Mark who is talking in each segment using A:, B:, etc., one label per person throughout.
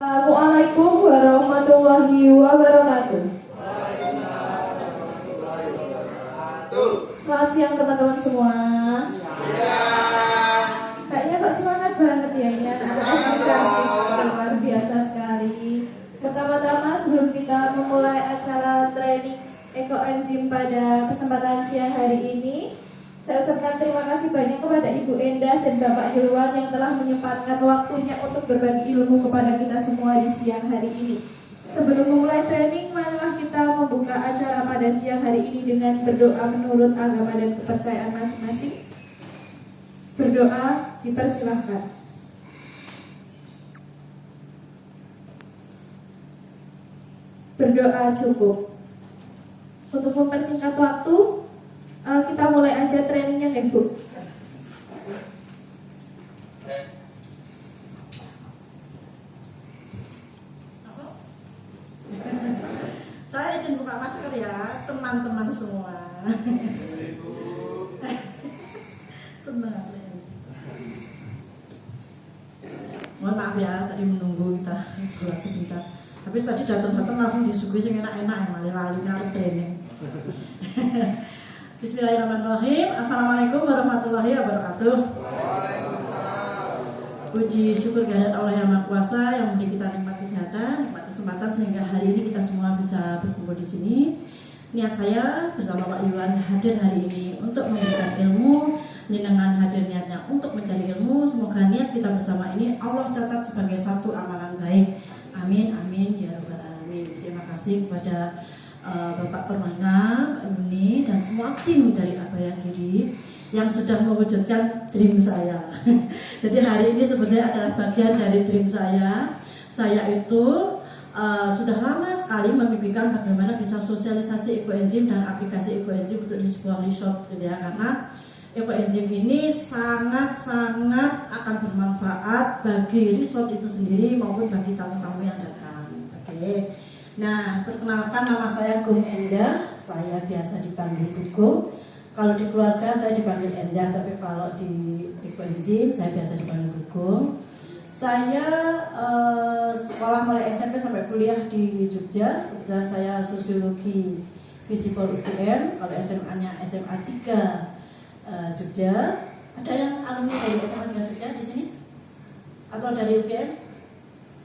A: Assalamualaikum warahmatullahi wabarakatuh. Selamat siang teman-teman semua. Kayaknya kok semangat banget ya ini anak-anak luar biasa sekali. Pertama-tama sebelum kita memulai acara training ekoenzim pada kesempatan siang hari ini, saya ucapkan terima kasih banyak kepada Ibu Endah dan Bapak Yulwan yang telah menyempatkan waktunya untuk berbagi ilmu kepada kita semua di siang hari ini. Sebelum memulai training, marilah kita membuka acara pada siang hari ini dengan berdoa menurut agama dan kepercayaan masing-masing. Berdoa dipersilahkan. Berdoa cukup. Untuk mempersingkat waktu, kita mulai aja trainingnya nih Bu.
B: Saya izin buka masker ya, teman-teman semua. Senang. Mohon maaf ya, tadi menunggu kita sebentar. Habis tadi datang-datang langsung disuguhi sing enak-enak, malah lali ngarep training. Bismillahirrahmanirrahim. Assalamualaikum warahmatullahi wabarakatuh. Puji syukur kehadirat Allah yang Maha Kuasa yang memberi kita nikmat kesehatan, nikmat kesempatan sehingga hari ini kita semua bisa berkumpul di sini. Niat saya bersama Pak Iwan hadir hari ini untuk memberikan ilmu, dengan hadir niatnya untuk mencari ilmu. Semoga niat kita bersama ini Allah catat sebagai satu amalan baik. Amin, amin ya rabbal alamin. Terima kasih kepada Bapak Permana, Pak Yuni, dan semua tim dari Abaya Giri yang sudah mewujudkan dream saya. Jadi hari ini sebenarnya adalah bagian dari dream saya. Saya itu sudah lama sekali memimpikan bagaimana bisa sosialisasi ekoenzim dan aplikasi ekoenzim untuk di sebuah resort, gitu ya. Karena ekoenzim ini sangat-sangat akan bermanfaat bagi resort itu sendiri maupun bagi tamu-tamu yang datang. Oke. Nah, perkenalkan nama saya Gung Endah. Saya biasa dipanggil Gung. Kalau di keluarga saya dipanggil Endah, tapi kalau di ekoenzim saya biasa dipanggil Gung. Saya sekolah mulai SMP sampai kuliah di Jogja. Dan saya sosiologi Visipol UGM. Kalau SMA-nya SMA 3 Jogja. Ada yang alumni dari SMA 3 Jogja di sini? Atau dari UGM?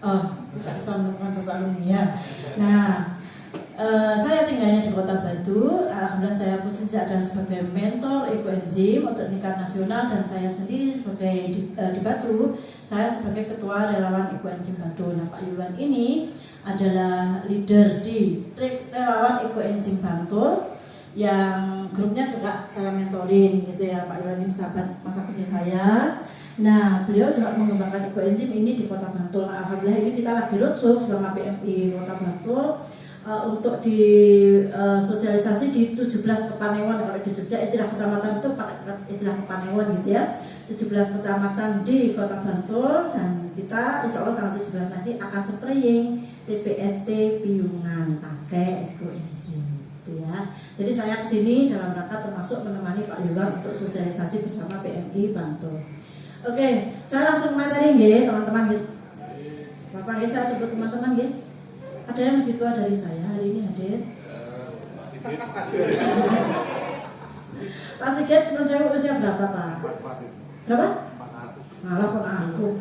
B: Oh, tidak bisa menemukan satu alumni ya. Nah, saya tinggalnya di Kota Batu. Alhamdulillah saya posisi adalah sebagai mentor ekoenzim untuk tingkat nasional dan saya sendiri sebagai di Batu, saya sebagai ketua relawan ekoenzim Batu. Nah, Pak Yulwan ini adalah leader di relawan ekoenzim Bantul yang grupnya juga saya mentorin gitu ya. Pak Yulwan ini sahabat masa kecil saya. Nah, beliau juga mengembangkan ekoenzim ini di Kota Bantul. Alhamdulillah ini kita lagi roadshow bersama PMI Kota Bantul untuk di sosialisasi di 17 kepanewon. Kalau di Jogja istilah kecamatan itu pakai istilah kepanewon gitu ya. 17 kecamatan di Kota Bantul dan kita insya Allah tanggal 17 nanti akan spraying TPST Piungan pakai ekoenzim gitu ya. Jadi saya kesini dalam rangka termasuk menemani Pak Yulwan untuk sosialisasi bersama PMI Bantul. Oke, saya langsung materi nggih, teman-teman nggih. Bapak nggih, saya coba teman-teman nggih. Ada yang lebih tua dari saya hari ini hadir? Pak Sigit, menurut saya usia berapa Pak? Berapa? 400. Malah kok aku.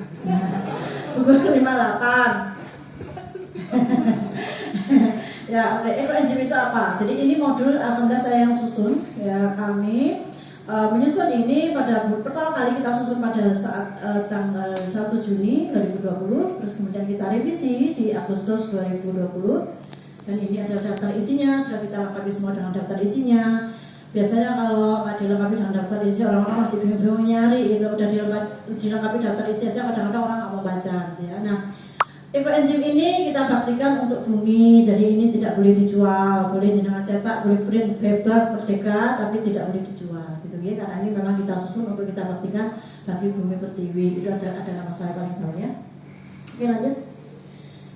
B: Umur 58. Ya, oke. Ekoenzim itu apa? Jadi ini modul alhamdulillah saya yang susun. Ya, kami menyusun ini pada pertama kali kita susun pada saat tanggal 1 Juni 2020, terus kemudian kita revisi di Agustus 2020 dan ini adalah daftar isinya, sudah kita lengkapi semua dengan daftar isinya. Biasanya kalau nggak dilengkapi dengan daftar isi orang-orang masih bingung-bingung nyari gitu, udah dilengkapi daftar isi aja kadang-kadang orang nggak mau baca gitu ya. Nah, ekoenzim ini kita baktikan untuk bumi, jadi ini tidak boleh dijual, boleh dengan cetak, boleh print, bebas, merdeka, tapi tidak boleh dijual gitu ya. Karena ini memang kita susun untuk kita baktikan bagi bumi pertiwi. Itu ada nama saya paling bawah ya. Oke, lanjut.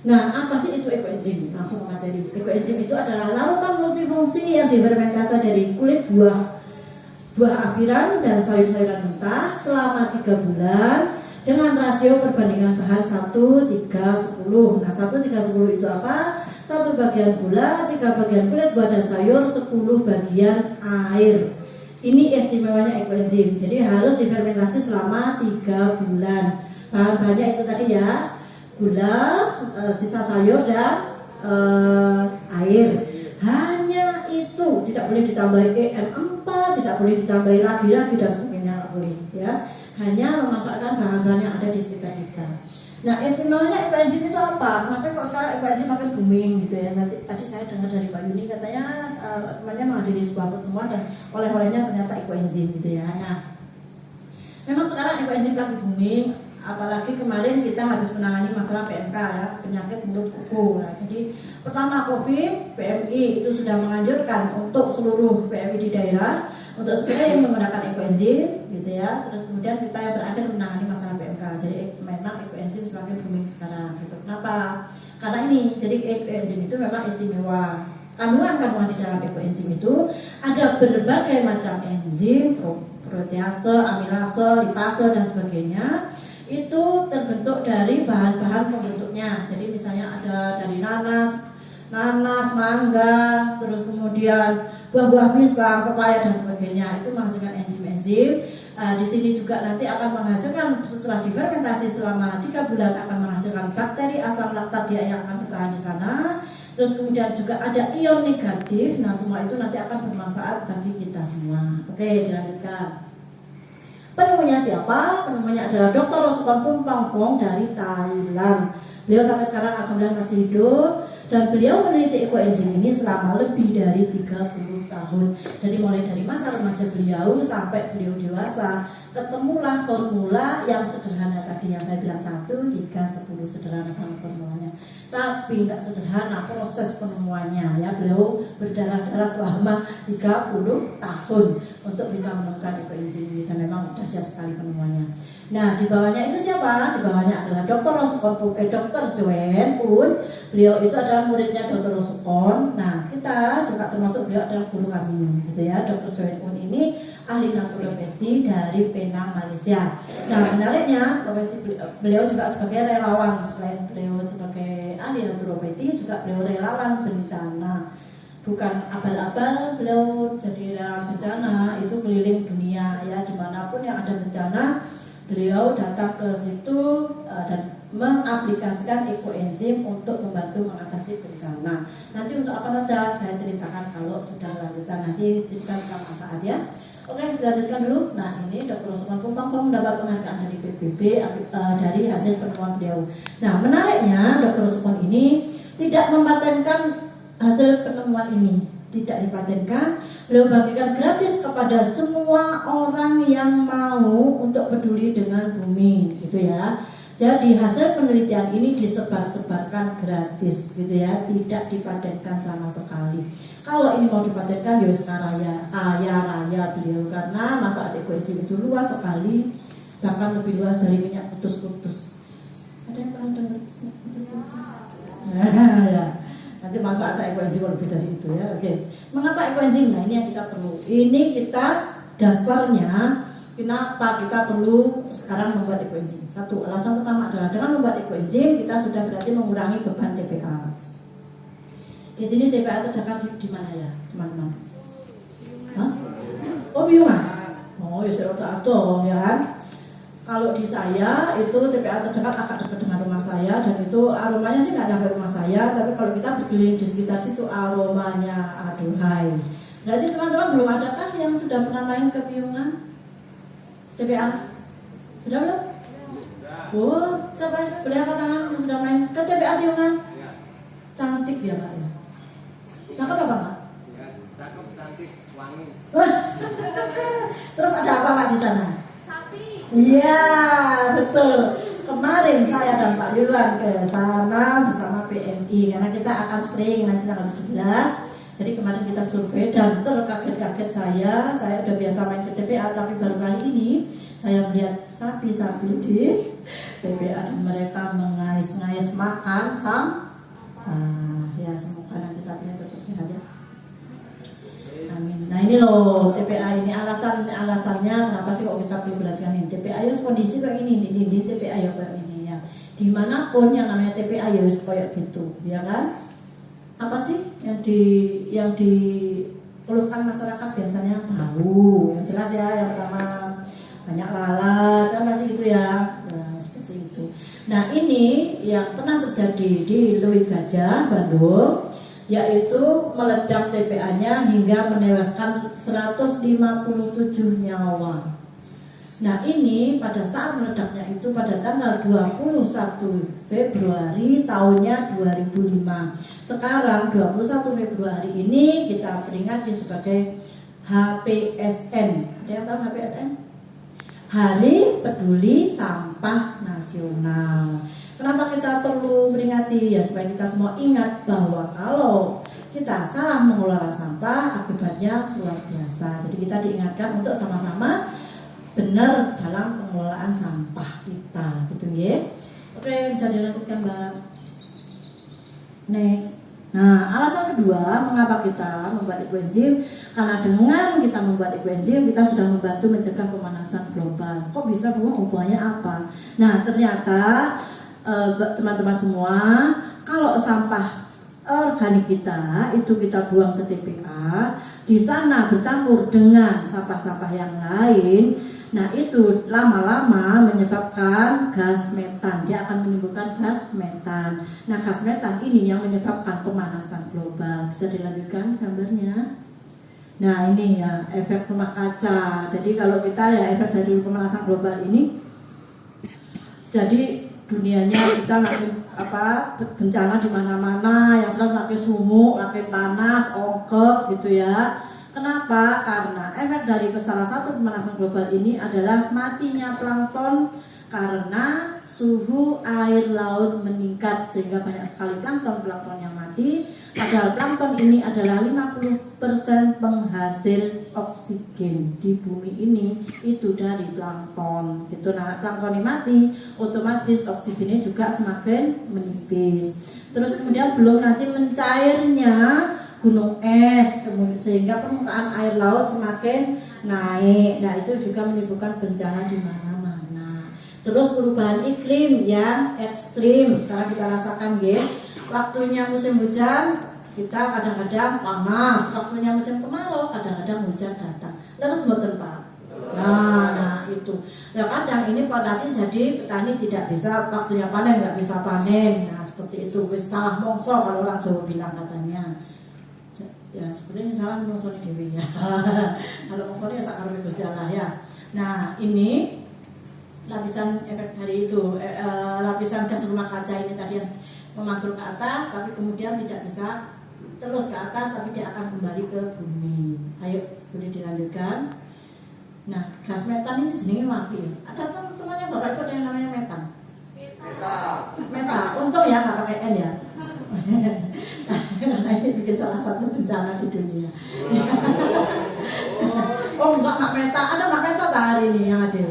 B: Nah, apa sih itu ekoenzim? Langsung ke materi. Ekoenzim itu adalah larutan multifungsi yang difermentasi dari kulit buah apiran dan sayur-sayuran mentah selama 3 bulan dengan rasio perbandingan bahan 1:3:10. Nah 1:3:10 itu apa? 1 bagian gula, 3 bagian kulit buah dan sayur, 10 bagian air. Ini istimewanya ekoenzim. Jadi harus difermentasi selama 3 bulan. Bahan-bahannya itu tadi ya, gula, sisa sayur dan air. Hanya itu, tidak boleh ditambahi EM4, tidak boleh ditambahi lagi dan sebagainya, nggak boleh ya. Hanya memanfaatkan bahan-bahan yang ada di sekitar kita. Nah, istimewanya ekoenzim itu apa? Kenapa kok sekarang ekoenzim makin booming gitu ya? Tadi saya dengar dari Pak Yuni katanya temannya menghadiri sebuah pertemuan dan oleh-olehnya ternyata ekoenzim gitu ya. Nah, memang sekarang ekoenzim lagi booming, apalagi kemarin kita habis menangani masalah PMK ya, penyakit mulut kuku. Nah, jadi pertama COVID, PMI itu sudah menganjurkan untuk seluruh PMI di daerah untuk spraying menggunakan ekoenzim gitu ya. Terus kemudian kita yang terakhir menangani masalah PMK. Jadi memang ekoenzim semakin booming sekarang gitu. Kenapa? Karena ini, jadi ekoenzim itu memang istimewa. Kandungan-kandungan di dalam ekoenzim itu ada berbagai macam enzim, protease, amilase, lipase dan sebagainya. Itu terbentuk dari bahan-bahan pembentuknya. Jadi misalnya ada dari nanas, mangga, terus kemudian buah-buah pisang, pepaya dan sebagainya. Itu menghasilkan enzim-enzim. Di sini juga nanti akan menghasilkan, setelah difermentasi selama 3 bulan akan menghasilkan bakteri asam laktat yang akan bertahan di sana. Terus kemudian juga ada ion negatif. Nah, semua itu nanti akan bermanfaat bagi kita semua. Oke, dilanjutkan. Penemunya siapa? Penemunya adalah Dr. Rosukon Pumpangpong dari Thailand. Beliau sampai sekarang alhamdulillah masih hidup dan beliau meneliti ekoenzim ini selama lebih dari 30 tahun. Jadi mulai dari masa remaja beliau sampai beliau dewasa, ketemulah formula yang sederhana tadi yang saya bilang 1:3:10 sederhana banget formulanya. Tapi nggak sederhana proses penemuannya ya. Beliau berdarah-darah selama 30 tahun untuk bisa menemukan ekoenzim ini dan memang dahsyat sekali penemuannya. Nah, di bawahnya itu siapa? Di bawahnya adalah Dr. Rosukon, Dr. Joen Pun. Beliau itu adalah muridnya Dr. Rosukon. Nah, kita juga termasuk beliau adalah guru kami, gitu ya. Dr. Joen Pun ini ahli naturopati dari Penang, Malaysia. Nah, menariknya profesi beliau juga sebagai relawan. Selain beliau sebagai ahli naturopati, juga beliau relawan bencana. Bukan abal-abal, beliau jadi relawan bencana itu keliling dunia ya, dimanapun yang ada bencana beliau datang ke situ dan mengaplikasikan ekoenzim untuk membantu mengatasi bencana. Nanti untuk apa saja saya ceritakan kalau sudah lanjutan, nanti cerita tentang manfaat ya. Oke, dilanjutkan dulu. Nah, ini Dr. Rosukon Pumpangpong mendapat penghargaan dari PBB dari hasil penemuan beliau. Nah, menariknya Dr. Rosukon ini tidak mempatenkan hasil penemuan ini. Tidak dipatenkan, beliau bagikan gratis kepada semua orang yang mau untuk peduli dengan bumi, gitu ya. Jadi hasil penelitian ini disebar-sebarkan gratis, gitu ya, tidak dipatenkan sama sekali. Kalau ini mau dipatenkan, ya sekarang kaya raya beliau karena manfaat ekoenzim itu luas sekali, bahkan lebih luas dari minyak putus-putus. Ada yang pernah dengar putus-putus? Nah, ya. Nanti manfaat ekoenzim lebih dari itu ya. Oke. Mengapa ekoenzim? Nah, ini yang kita perlu. Ini kita dasarnya kenapa kita perlu sekarang membuat ekoenzim. Satu, alasan pertama adalah dengan membuat ekoenzim kita sudah berarti mengurangi beban TPA. Di sini TPA terdekat di mana ya, teman-teman? Hah? Oh, Biungan. Oh, ya seroto-ato ya kan. Kalau di saya itu TPA terdekat agak dekat dengan rumah saya dan itu aromanya sih nggak nyampe rumah saya, tapi kalau kita berkeliling di sekitar situ aromanya aduhai. Berarti teman-teman belum ada kan yang sudah pernah main ke Piungan? TPA? Sudah belum? Oh, siapa? Boleh angkat tangan yang sudah main ke TPA Piungan? Cantik ya Pak ya? Cakep apa Pak?
C: Cakep, cantik, wangi.
B: Terus ada apa Pak di sana? Iya, betul. Kemarin saya dan Pak Yulwan ke sana bersama PMI karena kita akan spraying nanti tanggal 17. Jadi kemarin kita survei dan terkaget-kaget saya udah biasa main ke TPA tapi baru kali ini saya melihat sapi-sapi di TPA dan mereka mengais-ngais makan ya semoga nanti sapinya tetap sehat ya. Amin. Nah ini loh TPA ini alasannya kenapa sih kok kita perhatikan ini TPA ya kondisi kayak ini TPA ya kayak ini ya. Dimanapun yang namanya TPA ya wis kayak gitu, ya kan? Apa sih yang dikeluhkan masyarakat biasanya bau, yang jelas ya yang pertama banyak lalat kan pasti gitu ya. Nah seperti itu. Nah ini yang pernah terjadi di Luit Gajah Bandung, yaitu meledak TPA-nya hingga menewaskan 157 nyawa. Nah ini pada saat meledaknya itu pada tanggal 21 Februari tahunnya 2005. Sekarang 21 Februari ini kita peringati sebagai HPSN. Ada yang tahu HPSN? Hari Peduli Sampah Nasional. Kenapa kita perlu peringati? Ya supaya kita semua ingat bahwa kalau kita salah mengelola sampah akibatnya luar biasa. Jadi kita diingatkan untuk sama-sama benar dalam pengelolaan sampah kita, gitu ya. Oke, bisa dilanjutkan Mbak. Next. Nah, alasan kedua mengapa kita membuat ekoenzim, karena dengan kita membuat ekoenzim kita sudah membantu mencegah pemanasan global. Kok bisa Bu? Hubungannya apa? Nah, ternyata teman-teman semua, kalau sampah organik kita itu kita buang ke TPA, di sana bercampur dengan sampah-sampah yang lain. Nah itu lama-lama menyebabkan gas metan, dia akan menimbulkan gas metan. Nah gas metan ini yang menyebabkan pemanasan global. Bisa dilanjutkan gambarnya. Nah ini ya efek rumah kaca. Jadi kalau kita ya efek dari pemanasan global ini, jadi dunianya kita makin bencana di mana-mana, yang selalu makin sumuk, makin panas, ongkep gitu ya. Kenapa? Karena efek dari salah satu pemanasan global ini adalah matinya plankton karena suhu air laut meningkat sehingga banyak sekali plankton yang mati. Padahal plankton ini adalah 50% penghasil oksigen di bumi ini itu dari plankton. Gitu. Nah, plankton ini mati, otomatis oksigennya juga semakin menipis. Terus kemudian belum nanti mencairnya gunung es, sehingga permukaan air laut semakin naik. Nah itu juga menimbulkan bencana di mana-mana. Terus perubahan iklim yang ekstrim sekarang kita rasakan, ya. Waktunya musim hujan kita kadang-kadang panas, waktunya musim kemarau kadang-kadang hujan datang. Terus mboten Pak. Nah itu. Nah kadang ini potati jadi petani tidak bisa waktunya panen, nggak bisa panen. Nah seperti itu. Wis salah mongso kalau orang Jawa bilang katanya. Ya sepertinya salah menusuk dewi ya. Kalau mengkoni sakar Gusti Allah ya. Nah ini lapisan efek dari itu lapisan gas rumah kaca ini tadi yang memantul ke atas, tapi kemudian tidak bisa terus ke atas, tapi dia akan kembali ke bumi. Ayo boleh dilanjutkan. Nah gas metan ini jenisnya apa ya? Ada teman-temannya Bapak ikut yang namanya metan. Meta, untung ya nggak pakai N ya. Karena ini bikin salah satu bencana di dunia. Oh enggak meta, ada meta hari ini yang ada.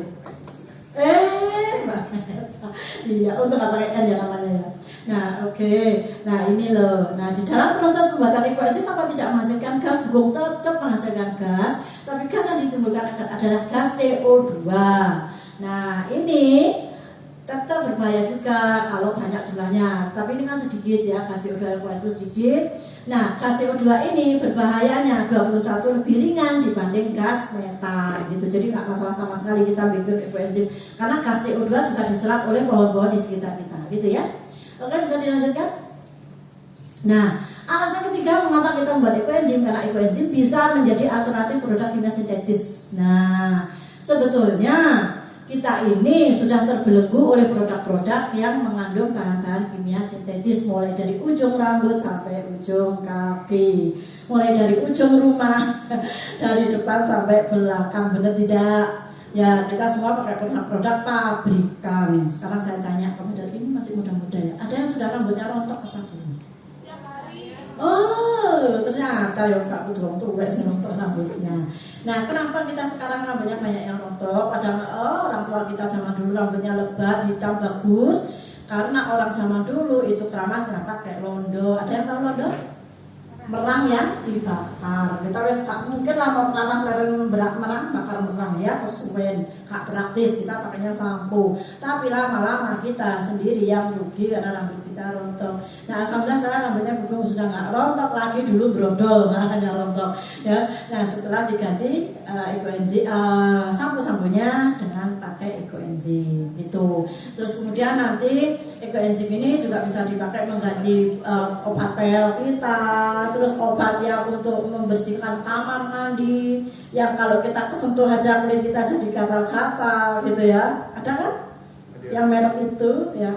B: Meta. Iya, untung nggak pakai N ya namanya ya. Nah oke. Nah ini loh. Nah di dalam proses pembuatan ekoenzim apa tidak menghasilkan gas, bukan tetap menghasilkan gas, tapi gas yang ditimbulkan adalah gas CO2. Nah ini tetap berbahaya juga kalau banyak jumlahnya, tapi ini kan sedikit ya, gas CO2 itu sedikit. Nah gas CO2 ini berbahayanya 21 lebih ringan dibanding gas metan gitu. Jadi nggak masalah sama sekali kita bikin ekoenzim, karena gas CO2 juga diserap oleh pohon-pohon di sekitar kita gitu ya. Oke, bisa dilanjutkan. Nah alasan ketiga mengapa kita membuat ekoenzim, karena ekoenzim bisa menjadi alternatif produk kimia sintetis. Nah sebetulnya kita ini sudah terbelenggu oleh produk-produk yang mengandung bahan-bahan kimia sintetis, mulai dari ujung rambut sampai ujung kaki, mulai dari ujung rumah, dari depan sampai belakang, benar tidak? Ya kita semua pakai produk-produk pabrikan. Sekarang saya tanya kepada ini masih muda-muda ya, ada yang sudah rambutnya rontok apa belum? Oh, ternyata ya Pak Budong tuh wes rontok rambutnya. Nah, kenapa kita sekarang rambutnya banyak yang rontok? Padahal orang tua kita zaman dulu rambutnya lebat, hitam, bagus. Karena orang zaman dulu itu keramas dengan pakai londo. Ada yang tahu londo? merang yang dibakar. Kita wis gak mungkin lama seren merang bakar merang ya, kesuwen, gak praktis, kita pakainya sampo. Tapi lama-lama kita sendiri yang rugi karena rambut kita rontok. Nah, alhamdulillah sekarang rambutnya Bugong sudah gak rontok lagi, dulu brodol, hanya rontok ya. Nah, setelah diganti sampo-samponya dengan pakai ekoenzim gitu. Terus kemudian nanti ekoenzim ini juga bisa dipakai mengganti obat pel kita, terus obat yang untuk membersihkan kamar mandi, yang kalau kita kesentuh aja kulit kita jadi gatal-gatal gitu ya. Ada kan? Yang merek itu ya.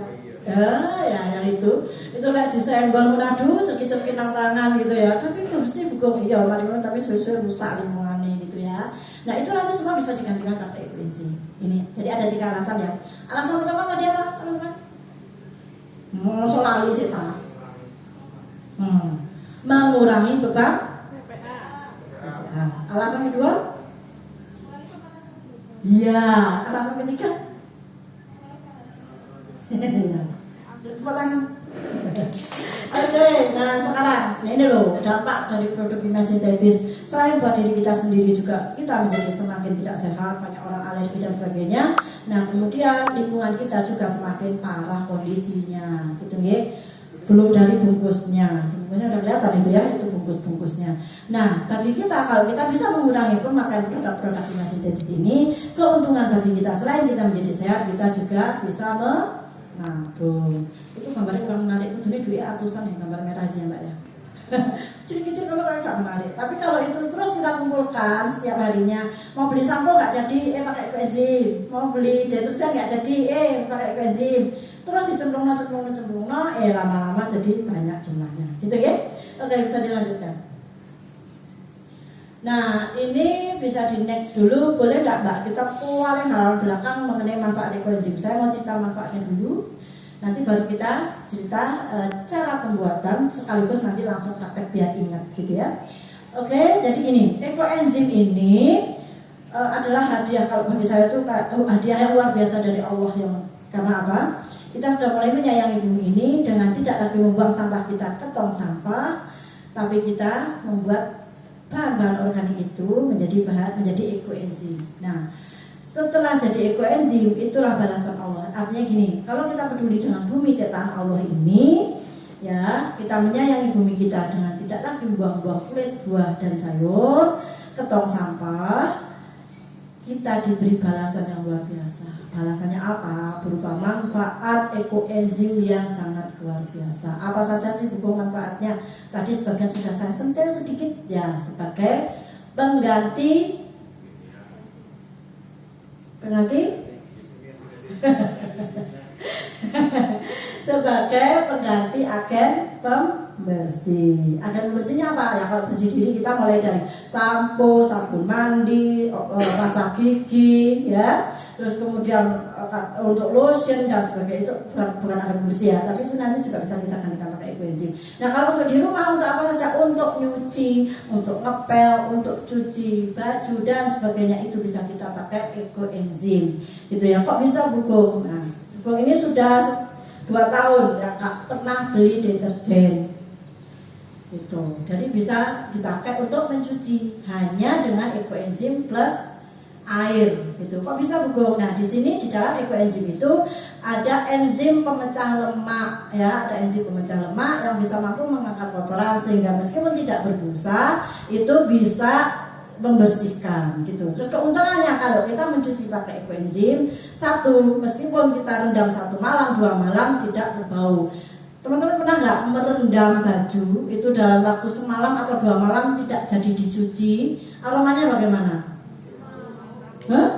B: Ya yang itu kayak disenggol menadu, cekik-cekik nang tangan gitu ya. Tapi bersih Bugong iya, mari tapi suwe-suwe rusak lingkungannya gitu ya. Nah, itu nanti semua bisa digantikan pakai ekoenzim. Ini. Jadi ada 3 alasan ya. Alasan pertama tadi apa, teman-teman? Lali sih tas. Mengurangi beban BPA. Alasan kedua? Iya, alasan ketiga? Oke, nah sekarang ini loh dampak dari produk kimia sintetis. Selain buat diri kita sendiri juga kita menjadi semakin tidak sehat, banyak orang alergi dan sebagainya. Nah kemudian lingkungan kita juga semakin parah kondisinya, gitu ya. Belum dari bungkusnya udah kelihatan itu ya, itu bungkusnya. Nah bagi kita, kalau kita bisa mengurangi pemakaian produk-produk kimia sintetis ini, keuntungan bagi kita selain kita menjadi sehat, kita juga bisa menabung. Itu gambarnya kurang menarik, itu duit atusan ya, gambar merah aja ya Mbak ya. Kecil-kecil kalau gak menarik. Tapi kalau itu terus kita kumpulkan setiap harinya, mau beli sampo gak jadi, pakai ekoenzim. Mau beli deterjen gak jadi, pakai ekoenzim. Terus dicemplung, lama-lama jadi banyak jumlahnya. Gitu ya? Oke, bisa dilanjutkan. Nah, ini bisa di next dulu, boleh nggak Mbak? Kita paling halaman belakang mengenai manfaat ekoenzim. Saya mau cerita manfaatnya dulu. Nanti baru kita cerita cara pembuatan, sekaligus nanti langsung praktek biar ingat gitu ya. Oke, jadi ini ekoenzim ini adalah hadiah, kalau bagi saya itu hadiah yang luar biasa dari Allah. Yang karena apa? Kita sudah mulai menyayangi bumi ini dengan tidak lagi membuang sampah kita ke tong sampah, tapi kita membuat bahan-bahan organik itu menjadi ekoenzim. Nah, setelah jadi ekoenzim, itulah balasan Allah. Artinya gini, kalau kita peduli dengan bumi ciptaan Allah ini, ya kita menyayangi bumi kita dengan tidak lagi membuang-buang kulit, buah dan sayur ke tong sampah, kita diberi balasan yang luar biasa. Balasannya apa? Berupa manfaat ekoenzim yang sangat luar biasa. Apa saja sih Bugong manfaatnya? Tadi sebagian sudah saya sentil sedikit ya, sebagai pengganti sebagai pengganti agen pembersih. Agen pembersihnya apa? Ya kalau bersih diri kita mulai dari sampo, sabun mandi, pasta gigi, ya. Terus kemudian untuk lotion dan sebagainya, itu bukan agen pembersih ya, tapi itu nanti juga bisa kita gantikan pakai ekoenzim. Nah kalau untuk di rumah untuk apa saja? Untuk nyuci, untuk ngepel, untuk cuci baju dan sebagainya, itu bisa kita pakai ekoenzim. Gitu ya. Kok bisa Bugong? Nah, Bugong ini sudah 2 tahun ya gak pernah beli deterjen gitu. Jadi bisa dipakai untuk mencuci hanya dengan ekoenzim plus air gitu. Kok bisa Bugong? Nah, di sini di dalam ekoenzim itu ada enzim pemecah lemak ya, ada enzim pemecah lemak yang bisa mampu mengangkat kotoran sehingga meskipun tidak berbusa itu bisa membersihkan gitu. Terus keuntungannya kalau kita mencuci pakai ekoenzim, satu, meskipun kita rendam 1 malam 2 malam tidak berbau. Teman-teman pernah nggak merendam baju itu dalam waktu semalam atau 2 malam tidak jadi dicuci, aromanya bagaimana? Hah?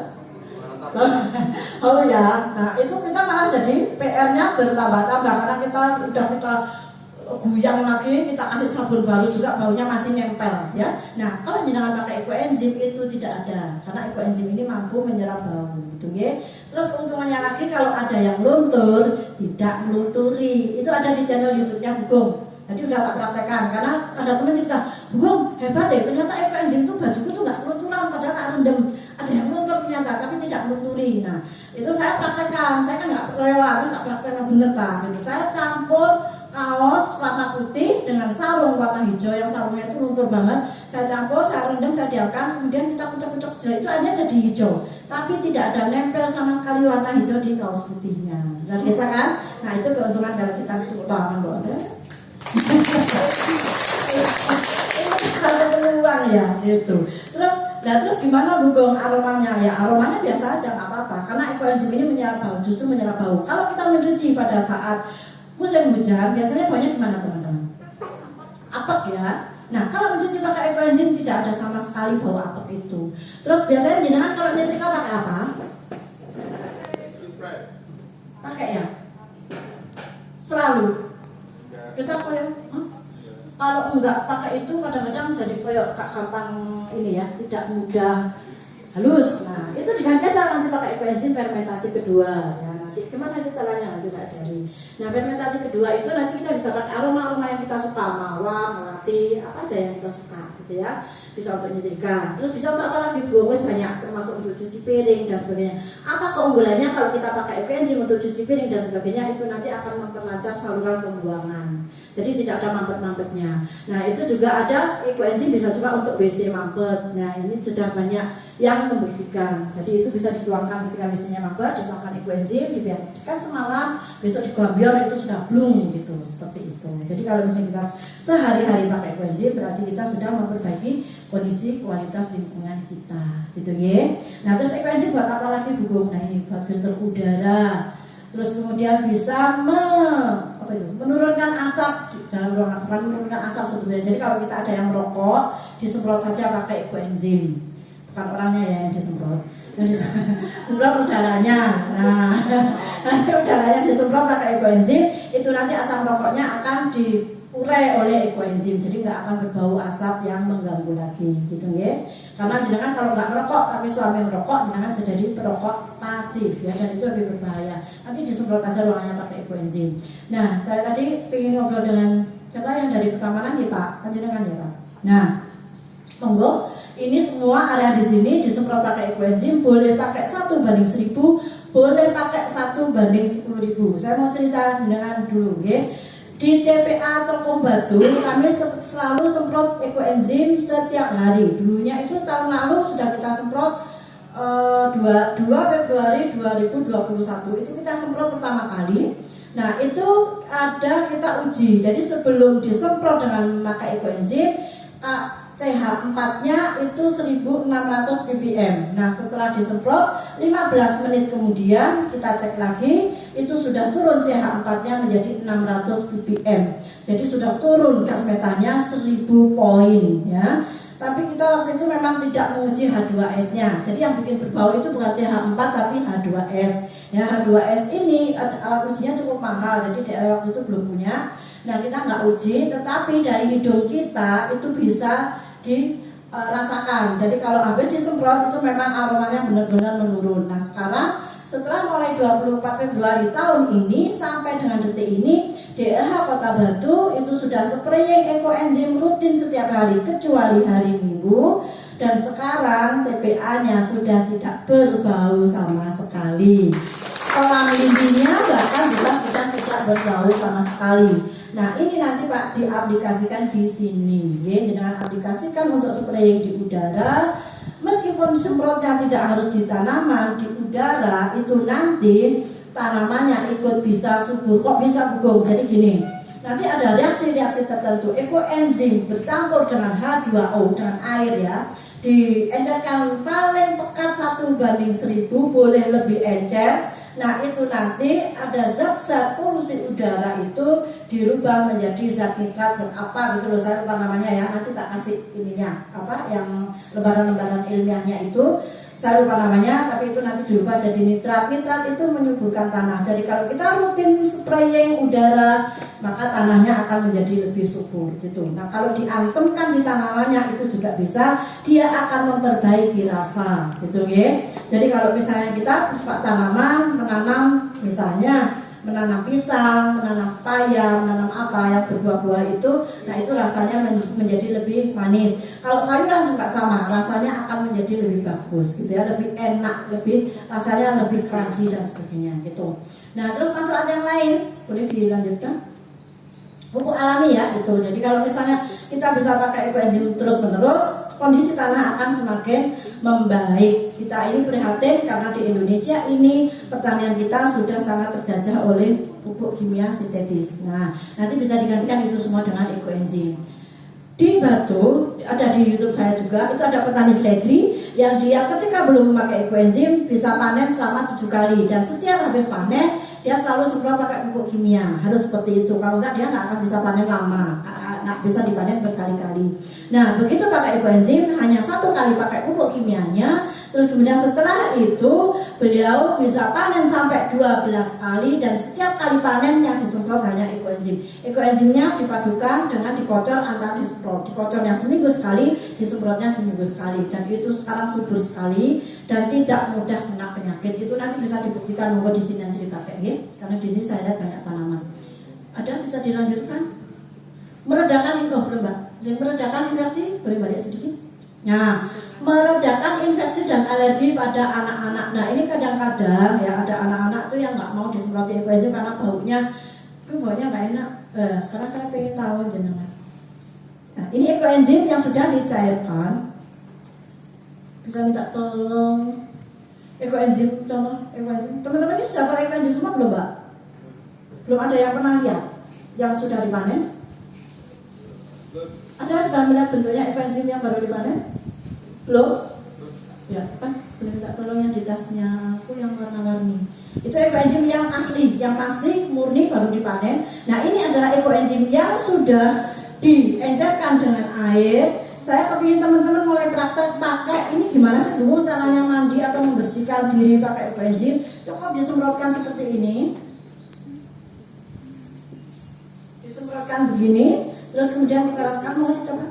B: Oh ya, nah itu kita malah jadi PR-nya bertambah-tambah karena kita guyang lagi, kita kasih sabun baru juga baunya masih nempel ya. Nah kalau jenengan pakai ekoenzim itu tidak ada, karena ekoenzim ini mampu menyerap bau gitu ya. Terus keuntungannya lagi kalau ada yang luntur tidak melunturi, itu ada di channel YouTube-nya Bugong. Jadi udah tak praktekkan karena ada teman cerita, Bugong hebat ya, ternyata ekoenzim tuh bajuku tuh nggak melunturan padahal tak rendam. Ada yang meluntur ternyata tapi tidak melunturi. Nah itu saya praktekkan, saya kan nggak percaya harus tak praktekkan bener tak gitu. Saya campur kaos warna putih dengan sarung warna hijau yang sarungnya itu luntur banget. Saya campur, saya rendam, saya diamkan, kemudian kita kucek-kucek, itu akhirnya jadi hijau. Tapi tidak ada nempel sama sekali warna hijau di kaos putihnya. Luar biasa kan? Nah itu keuntungan kalau kita tepuk tangan kok. Satu peluang ya itu. Terus gimana Bugong aromanya? Ya aromanya biasa aja, nggak apa-apa. Karena ekoenzim ini menyerap bau, justru menyerap bau. Kalau kita mencuci pada saat musim hujan, biasanya baunya gimana teman-teman? Apek ya. Nah kalau mencuci pakai ekoenzim tidak ada sama sekali bau apek itu. Terus biasanya jenengan kalau nyetrika pakai apa? Pakai ya? Selalu. Kita kayak kalau enggak pakai itu kadang-kadang jadi kayak gampang ini ya, tidak mudah halus. Nah itu diganti aja nanti pakai ekoenzim fermentasi kedua ya. Nanti gimana itu caranya nanti saya ajari. Nah fermentasi kedua itu nanti kita bisa pakai aroma-aroma yang kita suka, mawar, melati, apa aja yang kita suka gitu ya. Bisa untuk nyetrika, terus bisa untuk apa lagi? Bungkus banyak, termasuk untuk cuci piring dan sebagainya. Apa keunggulannya kalau kita pakai ekoenzim untuk cuci piring dan sebagainya? Itu nanti akan memperlancar saluran pembuangan. Jadi tidak ada mampet-mampetnya. Nah itu juga ada ekoenzim bisa juga untuk WC mampet. Nah ini sudah banyak yang membuktikan. Jadi itu bisa dituangkan ketika WC-nya mampet, dituangkan ekoenzim, dibiarkan semalam, besok digambiar itu sudah blung gitu, seperti itu. Jadi kalau misalnya kita sehari-hari pakai ekoenzim, berarti kita sudah memperbaiki kondisi kualitas lingkungan kita, gitu ya. Nah terus ekoenzim buat apa lagi Bugong? Nah ini buat filter udara. Terus kemudian bisa menurunkan asap dalam ruangan, menurunkan asap sebetulnya. Jadi kalau kita ada yang merokok, disemprot saja pakai ekoenzim. Bukan orangnya ya yang disemprot, yang disemprot udaranya. Nah, udaranya disemprot pakai ekoenzim, itu nanti asam rokoknya akan diurai oleh ekoenzim. Jadi nggak akan berbau asap yang mengganggu lagi, gitu ya. Karena jenengan kalau nggak merokok, tapi suami merokok, jenengan jadi perokok pasif ya, dan itu lebih berbahaya. Nanti disemprot aja ruangannya pakai ekoenzim. Nah, saya tadi ingin ngobrol dengan siapa yang dari Pertamanan ya Pak, kan jenengan ya Pak. Nah, monggo, ini semua area di sini disemprot pakai ekoenzim, boleh pakai 1:1000, boleh pakai 1:10.000. Saya mau cerita dengan dulu ya. Di TPA Telkom Batu kami selalu semprot ekoenzim setiap hari. Dulunya itu tahun lalu sudah kita semprot 2 Februari 2021 itu kita semprot pertama kali. Nah itu ada kita uji. Jadi sebelum disemprot dengan memakai ekoenzim, CH4-nya itu 1600 ppm. Nah setelah disemprot 15 menit kemudian kita cek lagi, itu sudah turun CH4-nya menjadi 600 ppm. Jadi sudah turun gas metanya 1000 poin ya. Tapi kita waktu itu memang tidak menguji H2S-nya. Jadi yang bikin berbau itu bukan CH4 tapi H2S. Ya H2S ini alat ujinya cukup mahal, jadi di waktu itu belum punya. Nah kita nggak uji, tetapi dari hidung kita itu bisa dirasakan. Jadi kalau habis disemprot itu memang aromanya benar-benar menurun. Nah sekarang setelah mulai 24 Februari tahun ini sampai dengan detik ini, DLH Kota Batu itu sudah spraying ekoenzim rutin setiap hari kecuali hari Minggu. Dan sekarang TPA-nya sudah tidak berbau sama sekali. Kolam lindinya bahkan juga sudah tidak berbau sama sekali. Nah ini nanti Pak diaplikasikan di sini, ya, dengan aplikasikan untuk spraying di udara. Meskipun semprotnya tidak harus di tanaman, di udara itu nanti tanamannya ikut bisa subur. Kok bisa Bugong? Jadi gini, nanti ada reaksi-reaksi tertentu. Ekoenzim bercampur dengan H2O dengan air ya, diencerkan paling pekat 1:1000, boleh lebih encer. Nah itu nanti ada zat-zat polusi udara itu dirubah menjadi zat nitrat, zat apa gitu loh, saya lupa namanya ya, nanti tak kasih ininya apa yang lembaran-lembaran ilmiahnya itu saya lupa namanya, tapi itu nanti dirubah jadi nitrat. Nitrat itu menyuburkan tanah. Jadi kalau kita rutin spraying udara, maka tanahnya akan menjadi lebih subur gitu. Nah kalau diantemkan di tanamannya itu juga bisa, dia akan memperbaiki rasa gitu ya. Jadi kalau misalnya kita suka tanaman, menanam misalnya menanam pisang, menanam paya, menanam apa yang berbuah-buah itu, nah itu rasanya menjadi lebih manis. Kalau sayuran juga sama, rasanya akan menjadi lebih bagus gitu ya, lebih enak, lebih rasanya lebih crunchy dan sebagainya gitu. Nah terus manfaat yang lain boleh dilanjutkan. pupuk alami ya itu. Jadi kalau misalnya kita bisa pakai ekoenzim terus menerus, kondisi tanah akan semakin membaik. Kita ini prihatin karena di Indonesia ini pertanian kita sudah sangat terjajah oleh pupuk kimia sintetis. Nah, nanti bisa digantikan itu semua dengan ekoenzim. Di Batu, ada di YouTube saya juga, itu ada petani seledri yang dia ketika belum memakai ekoenzim bisa panen selama 7 kali, dan setiap habis panen dia selalu semprot pakai pupuk kimia. Harus seperti itu, kalau enggak dia nggak akan bisa panen lama, nggak bisa dipanen berkali-kali. Nah, begitu pakai ekoenzim hanya 1 kali pakai pupuk kimianya, terus kemudian setelah itu beliau bisa panen sampai 12 kali, dan setiap kali panen yang disemprot hanya ekoenzim. Ekoenzimnya dipadukan dengan dikocor antara disemprot, dikocornya seminggu sekali, disemprotnya seminggu sekali, dan itu sekarang subur sekali dan tidak mudah kena penyakit. Itu nanti bisa dibuktikan, monggo di sini nanti dipakai ya, karena di sini saya lihat banyak tanaman. Ada bisa dilanjutkan? Meredakan belum Mbak? Meredakan infeksi, boleh balik sedikit. Nah, meredakan infeksi dan alergi pada anak-anak. Nah, ini kadang-kadang ya ada anak-anak tuh yang nggak mau disemproti ekoenzim karena baunya nggak enak. Sekarang saya pengen tahu jenengan. Nah, ini ekoenzim yang sudah dicairkan. Bisa minta tolong ekoenzim, contoh ekoenzim. Teman-teman ini sudah tahu ekoenzim semua belum, Mbak? Belum ada yang pernah lihat yang sudah dipanen? Ada yang sudah melihat bentuknya ekoenzim yang baru dipanen? Belum? Ya, pas boleh minta tolong yang di tasnya aku yang warna-warni. Itu ekoenzim yang asli, yang masih murni baru dipanen. Nah, ini adalah ekoenzim yang sudah diencerkan dengan air. Saya kepingin teman-teman mulai praktek pakai ini gimana sih dulu caranya mandi atau membersihkan diri pakai ekoenzim. Cukup disemprotkan seperti ini. Disemprotkan begini, terus kemudian kita rasakan, mau dicoba?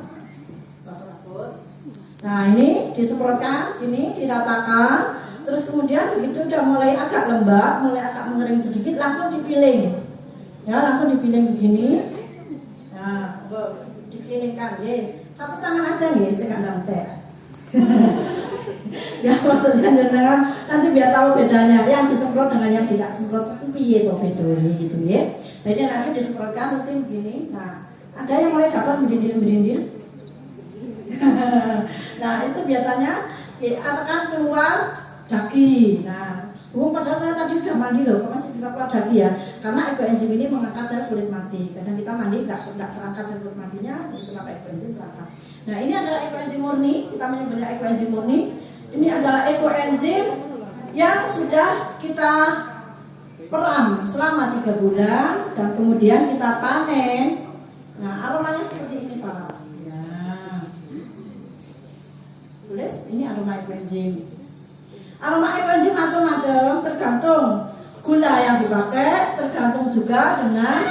B: Nah, ini disemprotkan, ini diratakan, terus kemudian begitu udah mulai agak lembab, mulai agak mengering sedikit, langsung dipiling. Ya, langsung dipiling begini. Nah, dipilingkan, ya. 1 tangan aja ya, jangan teh. Ya, maksudnya jangan nanti biar tahu bedanya yang disemprot dengan yang tidak semprot itu piye to bedone gitu ya. Jadi nanti disemprotkan rutin begini. Nah, ada yang mulai dapat berindil-berindil. Nah, itu biasanya akan keluar daging. Nah, padahal saya tadi sudah mandi loh, kok masih bisa keluar daging ya? Karena ekoenzim ini mengangkat sel kulit mati. Kadang kita mandi nggak terangkat sel kulit matinya, itu pakai ekoenzim terangkat. Nah, ini adalah ekoenzim murni. Kita menyebutnya ekoenzim murni. Ini adalah ekoenzim yang sudah kita peram selama 3 bulan dan kemudian kita panen. Nah, aromanya seperti ini Pak. Ya. Boleh? Ini aroma ekoenzim. Aroma ekoenzim macam-macam, tergantung gula yang dipakai, tergantung juga dengan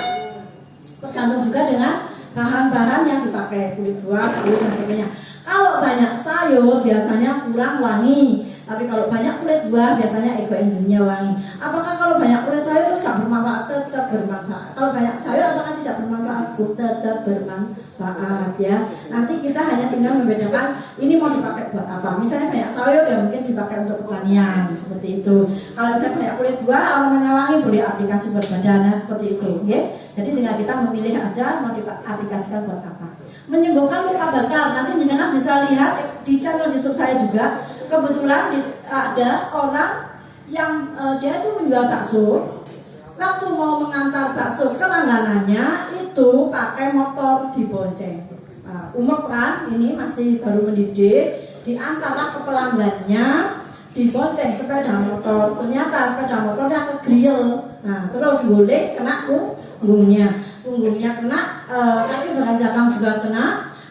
B: bahan-bahan yang dipakai, kulit buah, sayur dan sebagainya. Kalau banyak sayur biasanya kurang wangi, tapi kalau banyak kulit buah biasanya ekoenzimnya wangi. Apakah kalau banyak kulit sayur terus gak bermanfaat? Tetap bermanfaat. Kalau banyak sayur apakah tidak bermanfaat? Tetap bermanfaat ya. Nanti kita hanya tinggal membedakan ini mau dipakai buat apa. Misalnya banyak sayur ya mungkin dipakai untuk pertanian seperti itu. Kalau misalnya banyak kulit buah aromanya wangi boleh aplikasi buat badan seperti itu ya. Jadi tinggal kita memilih aja mau diaplikasikan buat apa. Menyembuhkan luka bakar, nanti jenengan bisa lihat di channel YouTube saya juga. Kebetulan ada orang yang dia itu menjual bakso. Waktu mau mengantar bakso ke langganannya itu pakai motor dibonceng. Umur kan ini masih baru mendidih, diantarlah ke pelanggannya dibonceng sepeda motor. Ternyata sepeda motornya ke grill. Nah, terus boleh kena punggungnya kena, kaki bagian belakang juga kena.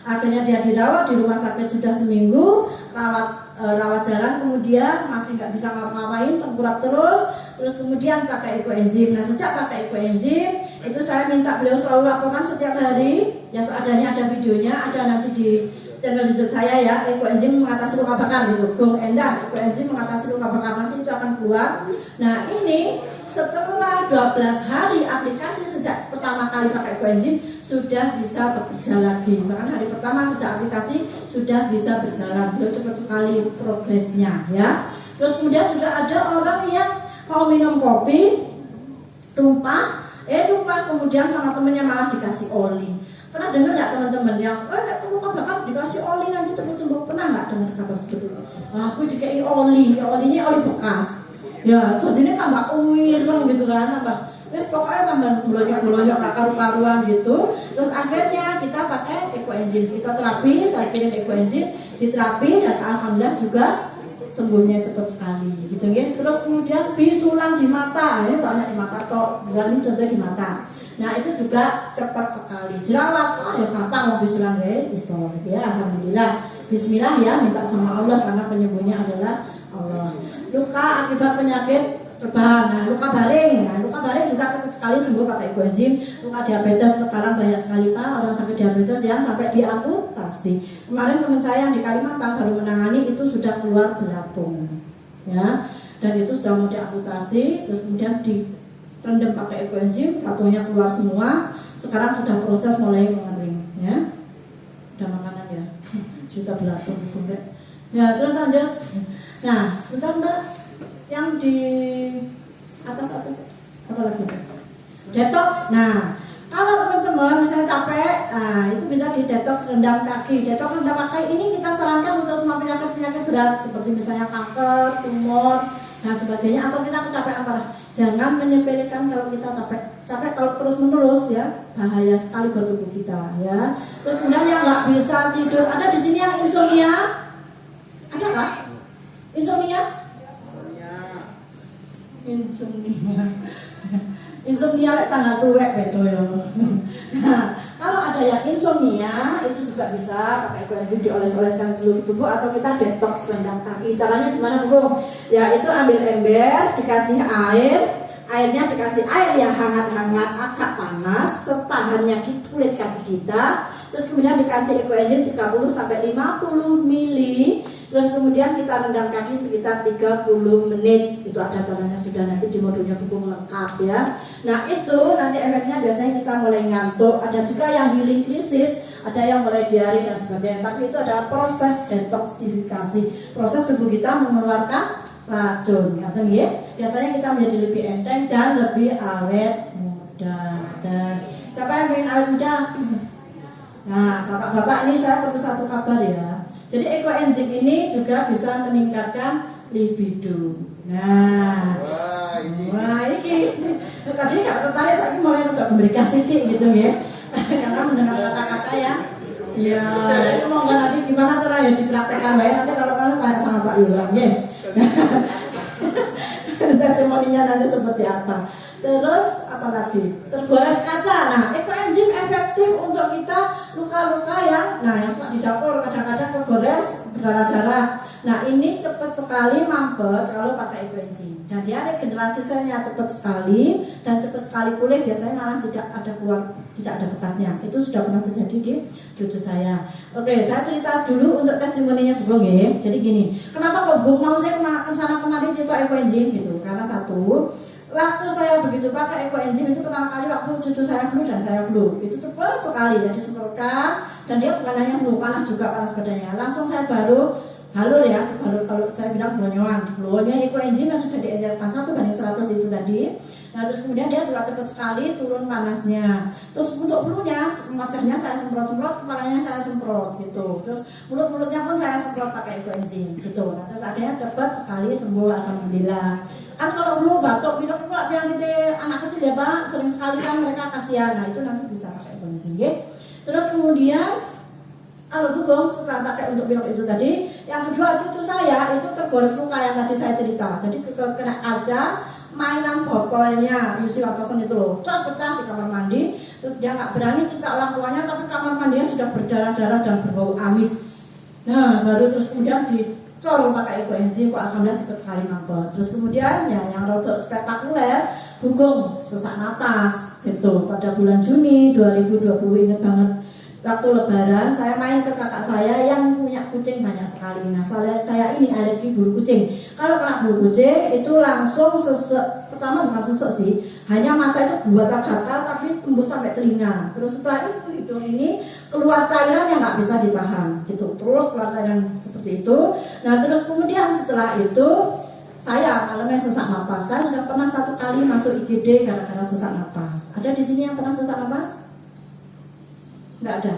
B: Akhirnya dia dirawat di rumah sakit sudah seminggu, rawat jalan, kemudian masih nggak bisa ngapa-ngapain, tengkurap terus kemudian pakai ekoenzim. Nah, sejak pakai ekoenzim itu saya minta beliau selalu laporkan setiap hari, ya seadanya ada videonya, ada nanti di channel YouTube saya ya, ekoenzim mengatasi luka bakar gitu, Bung Endang, ekoenzim mengatasi luka bakar, nanti itu akan keluar. Nah, ini setelah 12 hari aplikasi sejak pertama kali pakai ekoenzim sudah bisa bekerja lagi. Bahkan hari pertama sejak aplikasi sudah bisa berjalan. Beliau cepat sekali progresnya ya. Terus kemudian juga ada orang yang mau minum kopi tumpah, Lupa, kemudian sama temennya malah dikasih oli. Pernah dengar nggak teman-teman yang luka bakar dikasih oli nanti cepat sembuh? Pernah nggak dengar kabar seperti itu? Aku dikai oli, olinya oli bekas. Ya, terus ini tambah uireng gitu kan, tambah pokoknya tambah melonjak karu-karuan gitu. Terus akhirnya kita pakai ekoenzim, kita terapi, saya kirim ekoenzim, diterapi dan alhamdulillah juga sembuhnya cepat sekali gitu ya. Terus kemudian bisulan di mata, ini soalnya di mata kok, ini contohnya di mata. Nah itu juga cepat sekali. Jerawat, ya gampang mau bisulan ya, ya alhamdulillah. Bismillah ya, minta sama Allah karena penyembuhnya adalah Allah. Luka akibat penyakit rebahan, nah luka baring juga cepat sekali sembuh pakai ekoenzim. Luka diabetes sekarang banyak sekali Pak, orang sakit diabetes yang sampai diamputasi. Kemarin teman saya yang di Kalimantan baru menangani itu sudah keluar belatung, ya, dan itu sudah mau diamputasi, terus kemudian direndam pakai ekoenzim, batunya keluar semua. Sekarang sudah proses mulai mengering, ya. Udah makanan ya, juta belatung, ya. Terus lanjut. Nah, sebentar Mbak, yang di atas apa lagi? Detox. Nah, kalau teman-teman misalnya capek, nah itu bisa di detox rendam kaki. Detox rendam kaki ini kita sarankan untuk semua penyakit-penyakit berat seperti misalnya kanker, tumor dan sebagainya, atau kita kecapean parah. Jangan menyepelekan kalau kita capek kalau terus-menerus ya, bahaya sekali buat tubuh kita ya. Terus kemudian yang nggak bisa tidur, ada di sini yang insomnia, ada nggak? Insomnia? Insomnia lek tanggal tuwek beto ya. Nah, kalau ada yang insomnia itu juga bisa pakai ekoenzim dioles-oleskan seluruh tubuh atau kita detox rendam kaki. Caranya gimana Bu? Ya itu ambil ember, dikasih airnya dikasih air yang hangat-hangat agak panas, setahannya kulit kaki kita. Terus kemudian dikasih ekoenzim 30 sampai 50 mili. Terus kemudian kita rendam kaki sekitar 30 menit. Itu ada caranya sudah nanti di modulnya buku lengkap ya. Nah itu nanti efeknya biasanya kita mulai ngantuk. Ada juga yang healing krisis, ada yang mulai diare dan sebagainya. Tapi itu adalah proses detoksifikasi, proses tubuh kita mengeluarkan racun. Biasanya kita menjadi lebih enteng dan lebih awet muda. Dan siapa yang pengen awet muda? Nah bapak-bapak ini saya perlu satu kabar ya. Jadi ekoenzim ini juga bisa meningkatkan libido. Nah, wah ini tadi nggak tertarik, saya mulai untuk memberikan sidik gitu ya, karena mendengar kata-kata ya. Iya, itu mau nggak nanti gimana cara ya dipraktekkan baik nanti kalau kalian tanya sama Pak Yulang ya. Testimoninya nanti seperti apa. Terus apa lagi? Tergores kaca. Nah, ekoenzim efektif untuk kita luka-luka yang suka di dapur kadang-kadang tergores berdarah-darah. Nah, ini cepat sekali mampet kalau pakai ekoenzim. Dan dia regenerasi selnya cepat sekali dan cepat sekali pulih. Biasanya malah tidak ada bekasnya. Itu sudah pernah terjadi di cucu saya. Oke, saya cerita dulu untuk testimoninya Bu Gong ya. Jadi gini, kenapa kok Bu mau saya ke sana kemari cerita ekoenzim gitu? Karena satu, waktu saya begitu pakai ekoenzim itu pertama kali waktu cucu saya flu dan saya flu, itu cepat sekali ya disemprotkan, dan dia bukan hanya flu, panas juga, panas badannya. Langsung saya balur kalau saya bilang blonyonya ekoenzimnya sudah dienzelkan 1:100 itu tadi. Nah terus kemudian dia juga cepat sekali turun panasnya. Terus untuk flu-nya, wajahnya saya semprot-semprot, kepalanya saya semprot gitu. Terus mulut-mulutnya pun saya semprot pakai ekoenzim gitu. Nah terus akhirnya cepat sekali sembuh alhamdulillah. Kan kalau flu, batuk, pilek pula yang gede anak kecil ya Pak, sering sekali kan mereka kasihan. Nah itu nanti bisa pakai ekoenzim ya. Terus kemudian kalau Bu Gong setelah pakai untuk pilek itu tadi, yang kedua cucu saya itu tergores luka yang tadi saya cerita. Jadi kena kaca, mainan botolnya UC Latosan itu loh, terus pecah di kamar mandi. Terus dia nggak berani cerita orang tuanya, tapi kamar mandinya sudah berdarah-darah dan berbau amis. Nah baru terus kemudian dicor pakai ekoenzim, kok alhamdulillah cepat sekali mampet. Terus kemudian ya yang rodok spektakuler, Bu Gong sesak napas gitu. Pada bulan Juni 2020 ingat banget. Waktu lebaran saya main ke kakak saya yang punya kucing banyak sekali. Nah saya ini alergi bulu kucing. Kalau kena bulu kucing itu langsung sesek. Pertama bukan sesek sih, hanya mata itu gatal tapi tembus sampai telinga. Terus setelah itu hidung ini keluar cairan yang nggak bisa ditahan gitu. Terus keluar cairan seperti itu. Nah terus kemudian setelah itu Saya kalau sesak napas, saya sudah pernah 1 kali masuk IGD gara-gara sesak napas. Ada di sini yang pernah sesak napas? Nggak ada.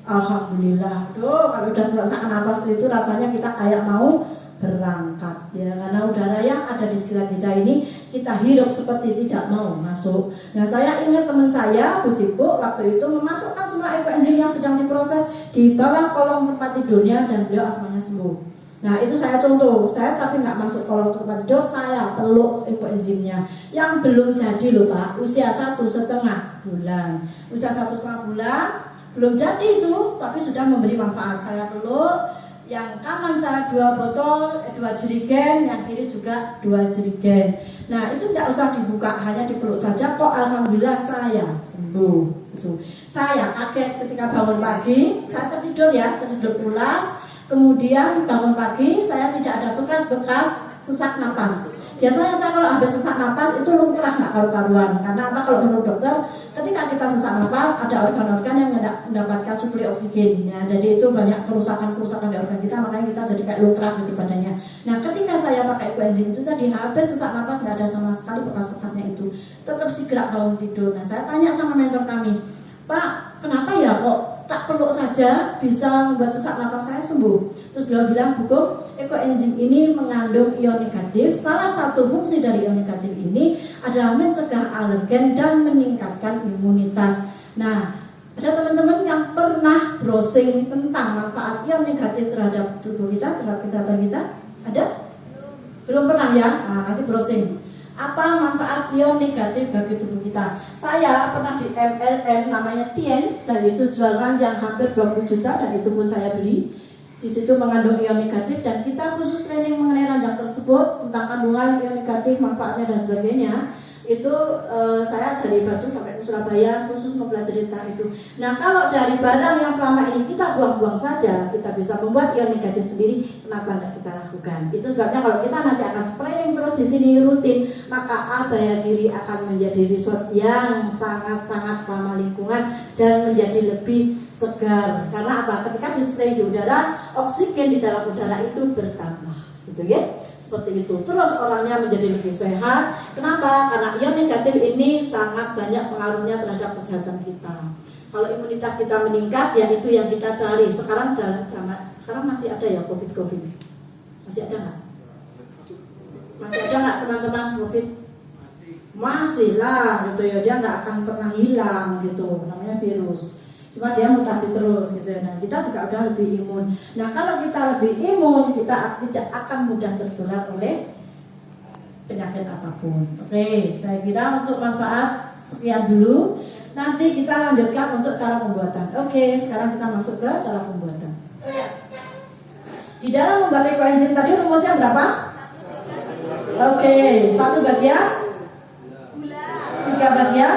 B: Alhamdulillah. Tuh, kalau udah sesak napas itu rasanya kita kayak mau berangkat ya, karena udara yang ada di sekitar kita ini kita hirup seperti tidak mau masuk. Nah, saya ingat teman saya Bu Tipu waktu itu memasukkan semua ekoenzim yang sedang diproses di bawah kolong tempat tidurnya dan beliau asmanya sembuh. Nah, itu saya contoh, saya tapi nggak masuk kolong tempat tidur, saya peluk ekoenzimnya yang belum jadi loh Pak, usia 1,5 bulan, usia 1,5 bulan belum jadi itu, tapi sudah memberi manfaat. Saya peluk, yang kanan saya 2 botol, 2 jerigen, yang kiri juga 2 jerigen. Nah, itu tidak usah dibuka, hanya dipeluk saja. Kok alhamdulillah saya sembuh. Itu. Saya kaget ketika bangun pagi, saya tertidur pulas. Kemudian bangun pagi, saya tidak ada bekas-bekas sesak napas. Biasanya saya kalau habis sesak napas itu lumrah nggak karu-karuan. Karena apa? Kalau menurut dokter, ketika kita sesak napas ada organ-organ yang mendapatkan suplai oksigen. Ya, jadi itu banyak kerusakan-kerusakan di organ kita, makanya kita jadi kayak lumrah gitu badannya. Nah, ketika saya pakai ekoenzim itu tadi habis sesak napas nggak ada sama sekali bekas-bekasnya itu. Tetap gerak bangun tidur. Nah, saya tanya sama mentor kami, Pak, kenapa ya kok tak peluk saja bisa membuat sesak napas saya sembuh? Terus beliau bilang, Bu, ekoenzim ini mengandung ion negatif. Salah satu fungsi dari ion negatif ini adalah mencegah alergen dan meningkatkan imunitas. Nah, ada teman-teman yang pernah browsing tentang manfaat ion negatif terhadap tubuh kita, terhadap kesehatan kita? Ada? Belum pernah ya? Nah, nanti browsing. Apa manfaat ion negatif bagi tubuh kita? Saya pernah di MLM namanya Tien, dan itu jual ranjang hampir 20 juta, dan itu pun saya beli. Di situ mengandung ion negatif, dan kita khusus training mengenai ranjang tersebut tentang kandungan ion negatif, manfaatnya dan sebagainya. Itu saya dari Batu sampai ke Surabaya khusus mempelajari tentang itu. Nah, kalau dari barang yang selama ini kita buang-buang saja, kita bisa membuat ion negatif sendiri, kenapa enggak kita lakukan? Itu sebabnya kalau kita nanti akan spraying terus di sini rutin, maka Abaya Giri akan menjadi resort yang sangat-sangat ramah lingkungan dan menjadi lebih segar. Karena apa? Ketika di spray di udara, oksigen di dalam udara itu bertambah, gitu ya. Seperti itu. Terus orangnya menjadi lebih sehat. Kenapa? Karena ion negatif ini sangat banyak pengaruhnya terhadap kesehatan kita. Kalau imunitas kita meningkat, ya itu yang kita cari. Sekarang dalam zaman sekarang masih ada ya COVID. Masih ada nggak? Masih ada nggak teman-teman COVID? Masih lah, gitu ya. Dia nggak akan pernah hilang, gitu. Namanya virus. Cuma dia mutasi terus gitu. Nah, kita juga udah lebih imun. Nah, kalau kita lebih imun, kita tidak akan mudah tertular oleh penyakit apapun. Oke, saya kira untuk manfaat sekian dulu. Nanti kita lanjutkan untuk cara pembuatan. Oke, sekarang kita masuk ke cara pembuatan. Di dalam membuat ekoenzim tadi rumusnya berapa? Oke, 1 bagian, 3 bagian,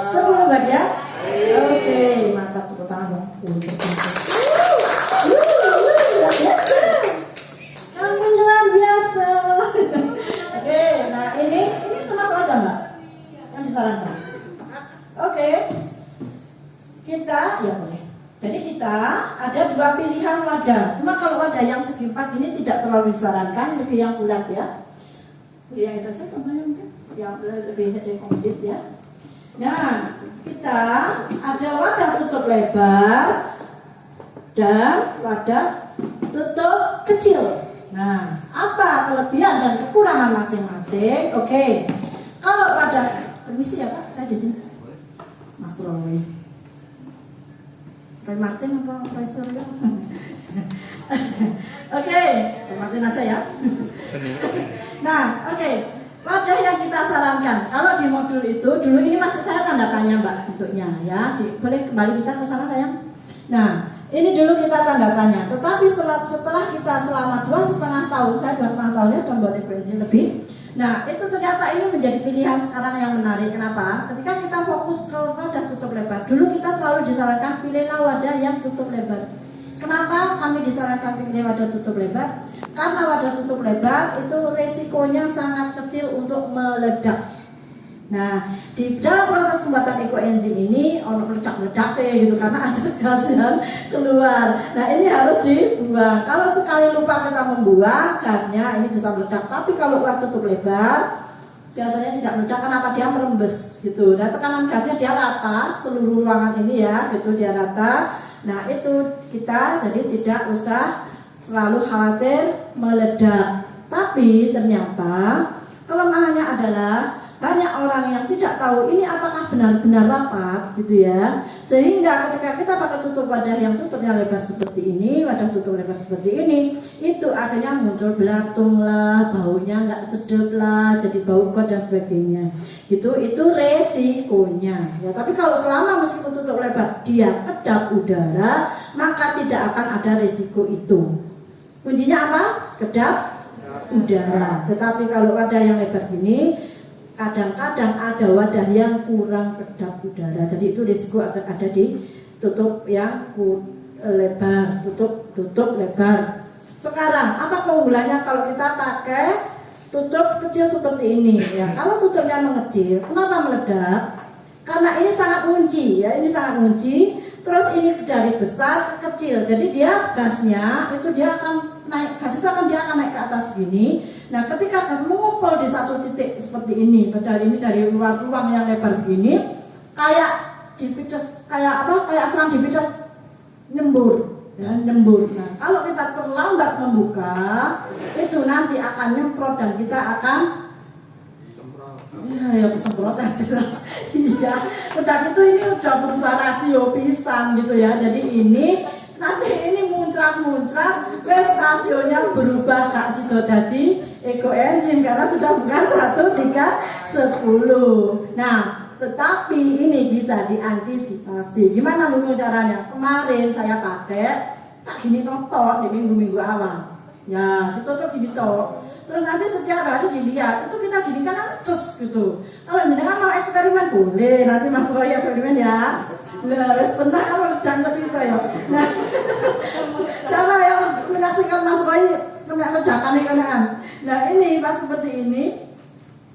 B: 10 bagian. Oke, mantap, tepuk tangan dong. Luar biasa. Kamu luar biasa. Oke, nah ini termasuk ada nggak yang disarankan? Oke, kita ya boleh. Jadi kita ada 2 pilihan wadah. Cuma kalau wadah yang segi 4 ini tidak terlalu disarankan, lebih yang bulat ya. Yang itu aja contohnya mungkin, yang lebih komplit ya. Nah, kita ada wadah tutup lebar dan wadah tutup kecil. Nah, apa kelebihan dan kekurangan masing-masing? Oke. Kalau wadah, permisi ya Pak, saya di sini. Mas Roy Martin apa Roy Suryo? Oke, Roy Martin aja ya. Nah, oke. Wadah yang kita sarankan, kalau di modul itu dulu ini masih saya tanda tanya Mbak bentuknya ya. Boleh kembali kita ke sana sayang. Nah, ini dulu kita tanda tanya. Tetapi setelah kita selama 2,5 tahun, saya 2,5 tahunnya sudah membuat ekoenzim lebih. Nah, itu ternyata ini menjadi pilihan sekarang yang menarik. Kenapa? Ketika kita fokus ke wadah tutup lebar, dulu kita selalu disarankan pilihlah wadah yang tutup lebar. Kenapa kami disarankan pilih wadah tutup lebar? Karena wadah tutup lebar itu resikonya sangat kecil untuk meledak. Nah, di dalam proses pembuatan ekoenzim ini, meledak meledak gitu karena ada gas yang keluar. Nah ini harus dibuang. Kalau sekali lupa kita membuang gasnya ini bisa meledak. Tapi kalau waktu tutup lebar biasanya tidak meledak. Kenapa? Dia merembes gitu. Nah tekanan gasnya dia rata seluruh ruangan ini ya, gitu dia rata. Nah itu kita jadi tidak usah terlalu khawatir meledak. Tapi ternyata kelemahannya adalah banyak orang yang tidak tahu ini apakah benar-benar rapat gitu ya, sehingga ketika kita pakai tutup wadah yang tutupnya lebar seperti ini, wadah tutup lebar seperti ini, itu akhirnya muncul belatung lah, baunya nggak sedap lah, jadi bau got dan sebagainya gitu. Itu resikonya ya. Tapi kalau selama meskipun tutup lebar dia kedap udara, maka tidak akan ada resiko itu. Kuncinya apa? Kedap udara. Tetapi kalau wadah yang lebar gini, kadang-kadang ada wadah yang kurang kedap udara. Jadi itu risiko akan ada di tutup yang lebar, tutup lebar. Sekarang apa keunggulannya kalau kita pakai tutup kecil seperti ini ya? Kalau tutupnya mengecil, kenapa meledak? Karena ini sangat ngunci ya, ini sangat ngunci. Terus ini dari besar ke kecil, jadi dia gasnya itu dia akan naik, gas itu dia akan naik ke atas begini. Nah ketika gas mengumpul di satu titik seperti ini, padahal ini dari luar ruang yang lebar begini, kayak dipites, kayak serang dipites, nyembur ya, nyembur. Nah kalau kita terlambat membuka, itu nanti akan nyemprot dan kita akan ya kesemprotan jelas. Iya, udah gitu ini udah berubah rasio pisang gitu ya. Jadi ini nanti ini muncrat wes rasionya berubah Kak Sido jadi ekoenzim karena sudah bukan 1:3:10. Nah tetapi ini bisa diantisipasi. Gimana dulu caranya? Kemarin saya pakai tak gini notok di minggu-minggu awal ya, ditutup gini tok. Terus nanti setiap hari dilihat, itu kita gini kan cus gitu. Kalau jenengan mau eksperimen boleh, nanti Mas Roy eksperimen ya. Lah, wes pernah kalau ledak cerita ya. Nah, siapa yang menyaksikan Mas Roy ledakan ini kan? Nah ini pas seperti ini.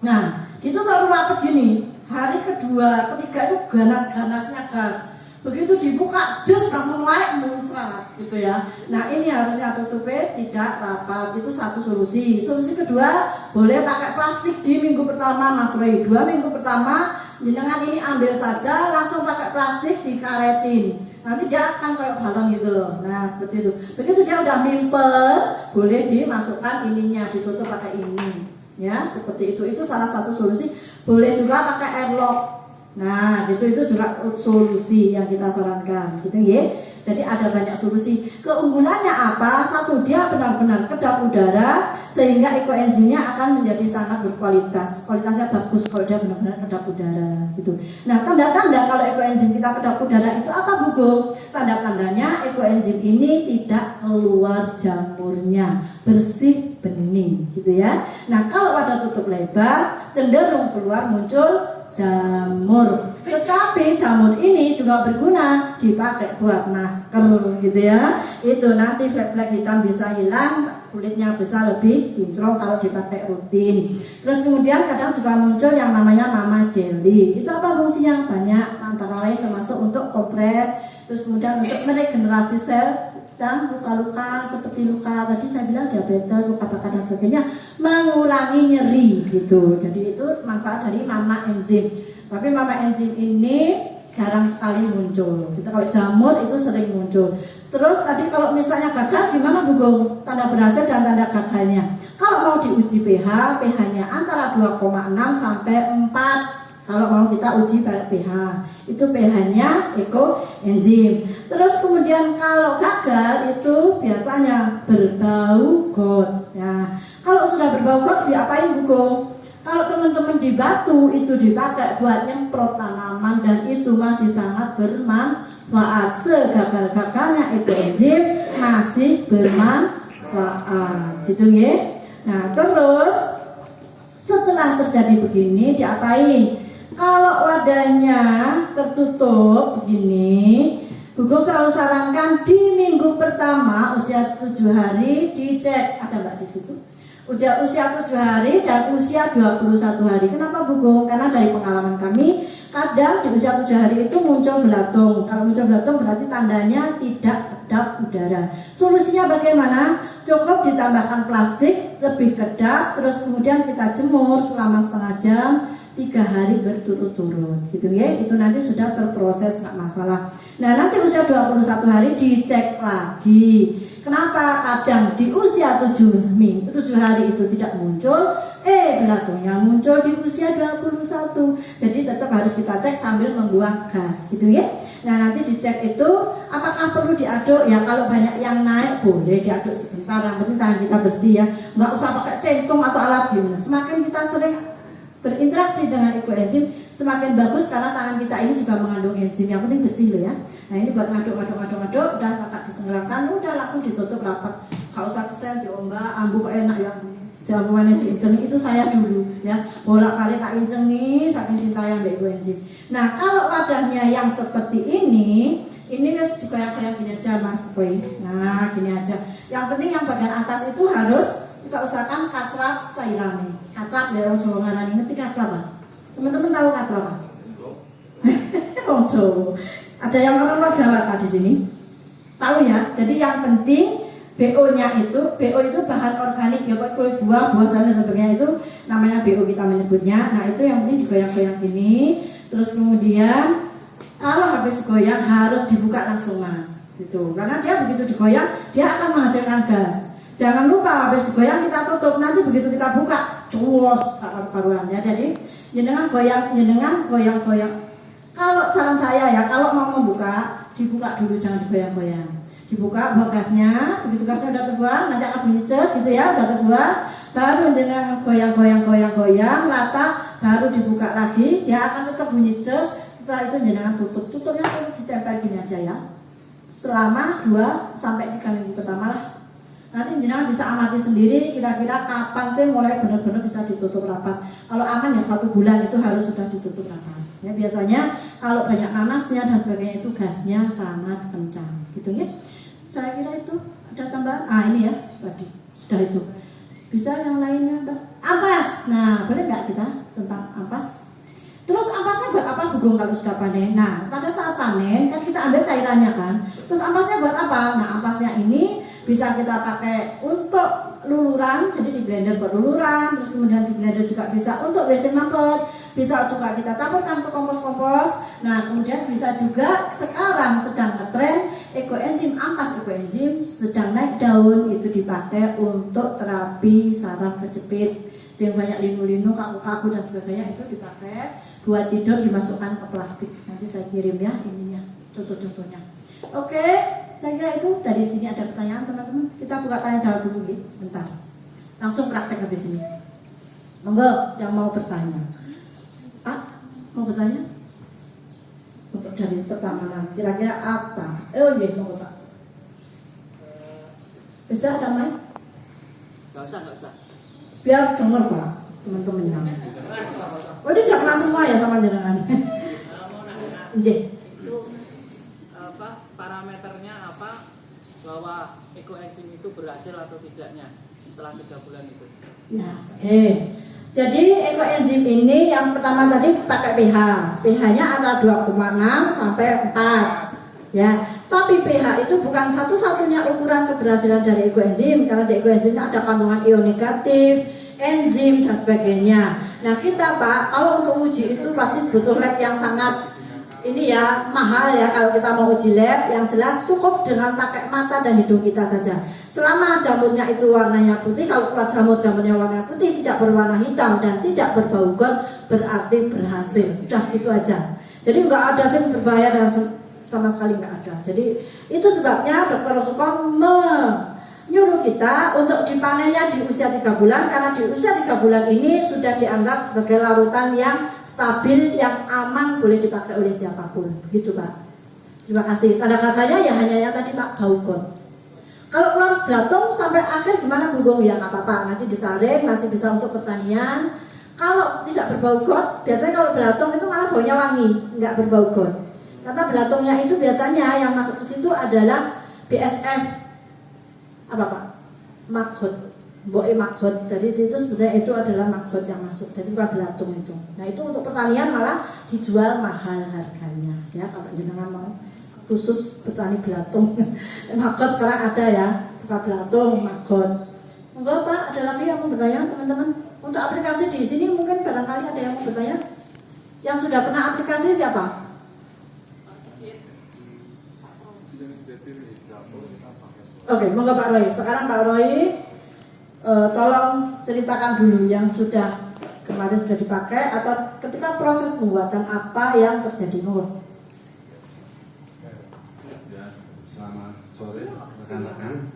B: Nah, itu kalau rapet gini, hari kedua, ketiga itu ganas-ganasnya gas. Begitu dibuka, jus langsung naik muncrat gitu ya. Nah ini harusnya tutupnya tidak rapat. Itu satu solusi. Solusi kedua, boleh pakai plastik di minggu pertama Mas Roy. 2 minggu pertama jenengan ini ambil saja, langsung pakai plastik dikaretin. Nanti dia akan kayak balon gitu loh. Nah seperti itu. Begitu dia udah mimpes, boleh dimasukkan ininya, ditutup pakai ini. Ya seperti itu. Itu salah satu solusi. Boleh juga pakai airlock. Nah, itu juga solusi yang kita sarankan, gitu ya. Jadi ada banyak solusi. Keunggulannya apa? Satu, dia benar-benar kedap udara sehingga ekoenzimnya akan menjadi sangat berkualitas. Kualitasnya bagus kalau dia benar-benar kedap udara, gitu. Nah, tanda-tanda kalau ekoenzim kita kedap udara itu apa, Bu Gung? Tanda-tandanya ekoenzim ini tidak keluar jamurnya, bersih, bening, gitu ya. Nah, kalau ada tutup lebar, cenderung keluar muncul jamur. Tetapi jamur ini juga berguna dipakai buat masker gitu ya. Itu nanti flek-flek hitam bisa hilang, kulitnya bisa lebih kinclong kalau dipakai rutin. Terus kemudian kadang juga muncul yang namanya mama jelly. Itu apa fungsinya? Banyak, antara lain termasuk untuk kompres, terus kemudian untuk meregenerasi sel dan luka-luka seperti luka tadi saya bilang diabetes, luka bakar dan sebagainya, mengurangi nyeri gitu. Jadi itu manfaat dari mama enzim. Tapi mama enzim ini jarang sekali muncul. Kita kalau jamur itu sering muncul. Terus tadi kalau misalnya gagal gimana Bu Gung? Tanda berhasil dan tanda gagalnya. Kalau mau diuji pH, pH-nya antara 2,6 sampai 4. Kalau mau kita uji pH, itu pH-nya ekoenzim. Terus kemudian kalau gagal itu biasanya berbau got. Nah, kalau sudah berbau got diapain Bu Gung? Kalau teman-teman di Batu itu dipakai buat nyemprot tanaman dan itu masih sangat bermanfaat. Segagal-gagalnya ekoenzim masih bermanfaat, gitu ya. Nah, terus setelah terjadi begini diapain? Kalau wadahnya tertutup begini, Bu Gung selalu sarankan di minggu pertama usia 7 hari dicek. Ada Mbak di situ? Udah usia 7 hari dan usia 21 hari. Kenapa Bu Gong? Karena dari pengalaman kami, kadang di usia 7 hari itu muncul belatung. Kalau muncul belatung berarti tandanya tidak kedap udara. Solusinya bagaimana? Cukup ditambahkan plastik, lebih kedap, terus kemudian kita jemur selama setengah jam, 3 hari berturut-turut gitu ya. Itu nanti sudah terproses, nggak masalah. Nah nanti usia 21 hari dicek lagi. Kenapa kadang di usia 7 hari itu tidak muncul, belatungnya muncul di usia 21. Jadi tetap harus kita cek sambil membuang gas gitu ya. Nah nanti dicek itu apakah perlu diaduk ya. Kalau banyak yang naik boleh diaduk sebentar, yang penting tangan kita bersih ya. Nggak usah pakai centong atau alat gimana. Semakin kita sering berinteraksi dengan ekoenzim semakin bagus karena tangan kita ini juga mengandung enzim. Yang penting bersih loh ya. Nah ini buat ngaduk, udah kakak ditenggelamkan, udah langsung ditutup rapat. Gak usah kesel, diombak, ambu kok enak ya. Jamuannya diinceng itu saya dulu ya. Bolak-balik tak incengi saking cinta yang ekoenzim. Nah kalau wadahnya yang seperti ini wes kayak gini aja Mas Boy. Nah gini aja. Yang penting yang bagian atas itu harus kita usahakan kacrap cairan. Kacrap ya orang Jawa ngarani, ngerti kacrap apa? Teman-teman tahu kacrap apa? Orang Jawa. Ada yang orang Jawa di sini? Tahu ya. Jadi yang penting BO-nya itu bahan organik ya, kulit buah, sayur dan sebagainya itu namanya BO kita menyebutnya. Nah itu yang penting digoyang-goyang gini. Terus kemudian kalau habis digoyang harus dibuka langsung Mas. Gitu. Karena dia begitu digoyang dia akan menghasilkan gas. Jangan lupa habis digoyang kita tutup, nanti begitu kita buka, cuos karuan ya. Jadi jenengan goyang. Kalau saran saya ya, kalau mau membuka, dibuka dulu jangan digoyang-goyang. Dibuka buang gasnya, begitu gasnya udah terbuang, nanti akan bunyi ces gitu ya, udah terbuang, baru jenengan goyang rata, baru dibuka lagi, dia akan tetap bunyi ces. Setelah itu jenengan tutupnya ditempel gini aja ya. Selama 2 sampai 3 minggu pertama lah. Nanti jenengan bisa amati sendiri kira-kira kapan sih mulai benar-benar bisa ditutup rapat. Kalau aman ya 1 bulan itu harus sudah ditutup rapat. Ya biasanya kalau banyak nanasnya dan sebagainya itu gasnya sangat kencang, gitu ya. Saya kira itu ada tambahan. Ini ya tadi sudah itu. Bisa yang lainnya Mbak? Ampas. Nah boleh nggak kita tentang ampas? Terus ampasnya buat apa Bu Gong kalau sudah panen? Nah pada saat panen kan kita ambil cairannya kan. Terus ampasnya buat apa? Nah ampasnya ini bisa kita pakai untuk luluran, jadi di blender buat luluran, terus kemudian di blender juga bisa untuk WC mampet, bisa juga kita campurkan ke kompos-kompos. Nah kemudian bisa juga sekarang sedang ngetren ekoenzim, ampas ekoenzim sedang naik daun, itu dipakai untuk terapi saraf kejepit, yang banyak linu-linu, kaku-kaku dan sebagainya, itu dipakai buat tidur, dimasukkan ke plastik. Nanti saya kirim ya ininya, contoh-contohnya. Oke, saya kira itu. Dari sini ada pertanyaan teman-teman. Kita buka tanya jawab dulu gitu, sebentar. Langsung praktek habis ini. Monggo yang mau bertanya. Mau bertanya? Untuk dari pertama kira-kira apa? Iya, monggo Pak. Bisa ada mic?
C: Gak usah.
B: Biar denger Pak, teman-teman yang. Oh ini sudah kenal semua ya sama jenengan. Nggih.
D: Parameternya apa bahwa ekoenzim itu berhasil atau tidaknya setelah 3 bulan itu?
B: Ya, jadi ekoenzim ini yang pertama tadi pakai pH-nya antara 2,6 sampai 4. Ya, tapi pH itu bukan satu-satunya ukuran keberhasilan dari ekoenzim, karena di ekoenzimnya ada kandungan ion negatif, enzim dan sebagainya. Nah kita Pak, kalau untuk uji itu pasti butuh lab yang sangat ini ya mahal ya. Kalau kita mau uji lab, yang jelas cukup dengan pakai mata dan hidung kita saja. Selama jamurnya itu warnanya putih, kalau keluar jamurnya warna putih, tidak berwarna hitam dan tidak berbau got, berarti berhasil. Sudah gitu aja. Jadi nggak ada sih berbahaya dan sama sekali nggak ada. Jadi itu sebabnya Dr. Rosuko menyuruh kita untuk dipanennya di usia 3 bulan, karena di usia 3 bulan ini sudah dianggap sebagai larutan yang stabil, yang aman, boleh dipakai oleh siapapun. Begitu Pak. Terima kasih. Tanda katanya ya hanya yang tadi Pak, bau got. Kalau keluar belatung sampai akhir gimana Bu Gong? Ya nggak apa-apa, nanti disaring, masih bisa untuk pertanian. Kalau tidak berbau got, biasanya kalau belatung itu malah baunya wangi, nggak berbau got. Karena belatungnya itu biasanya yang masuk ke situ adalah BSF apa Pak? Maggot. Boe magot, jadi itu sebetulnya itu adalah magot yang masuk, jadi bukan belatung itu. Nah itu untuk pertanian malah dijual mahal harganya, ya kalau jenengan mau khusus petani belatung. Magot sekarang ada ya, bukan belatung, magot. Enggak Pak, ada lagi yang mau bertanya teman-teman? Untuk aplikasi di sini mungkin barangkali ada yang mau bertanya? Yang sudah pernah aplikasi siapa? Oke, monggo Pak Roy. Sekarang Pak Roy, tolong ceritakan dulu yang sudah kemarin sudah dipakai atau ketika proses pembuatan apa yang terjadi. Monggo.
E: Ya, selamat sore rekan-rekan.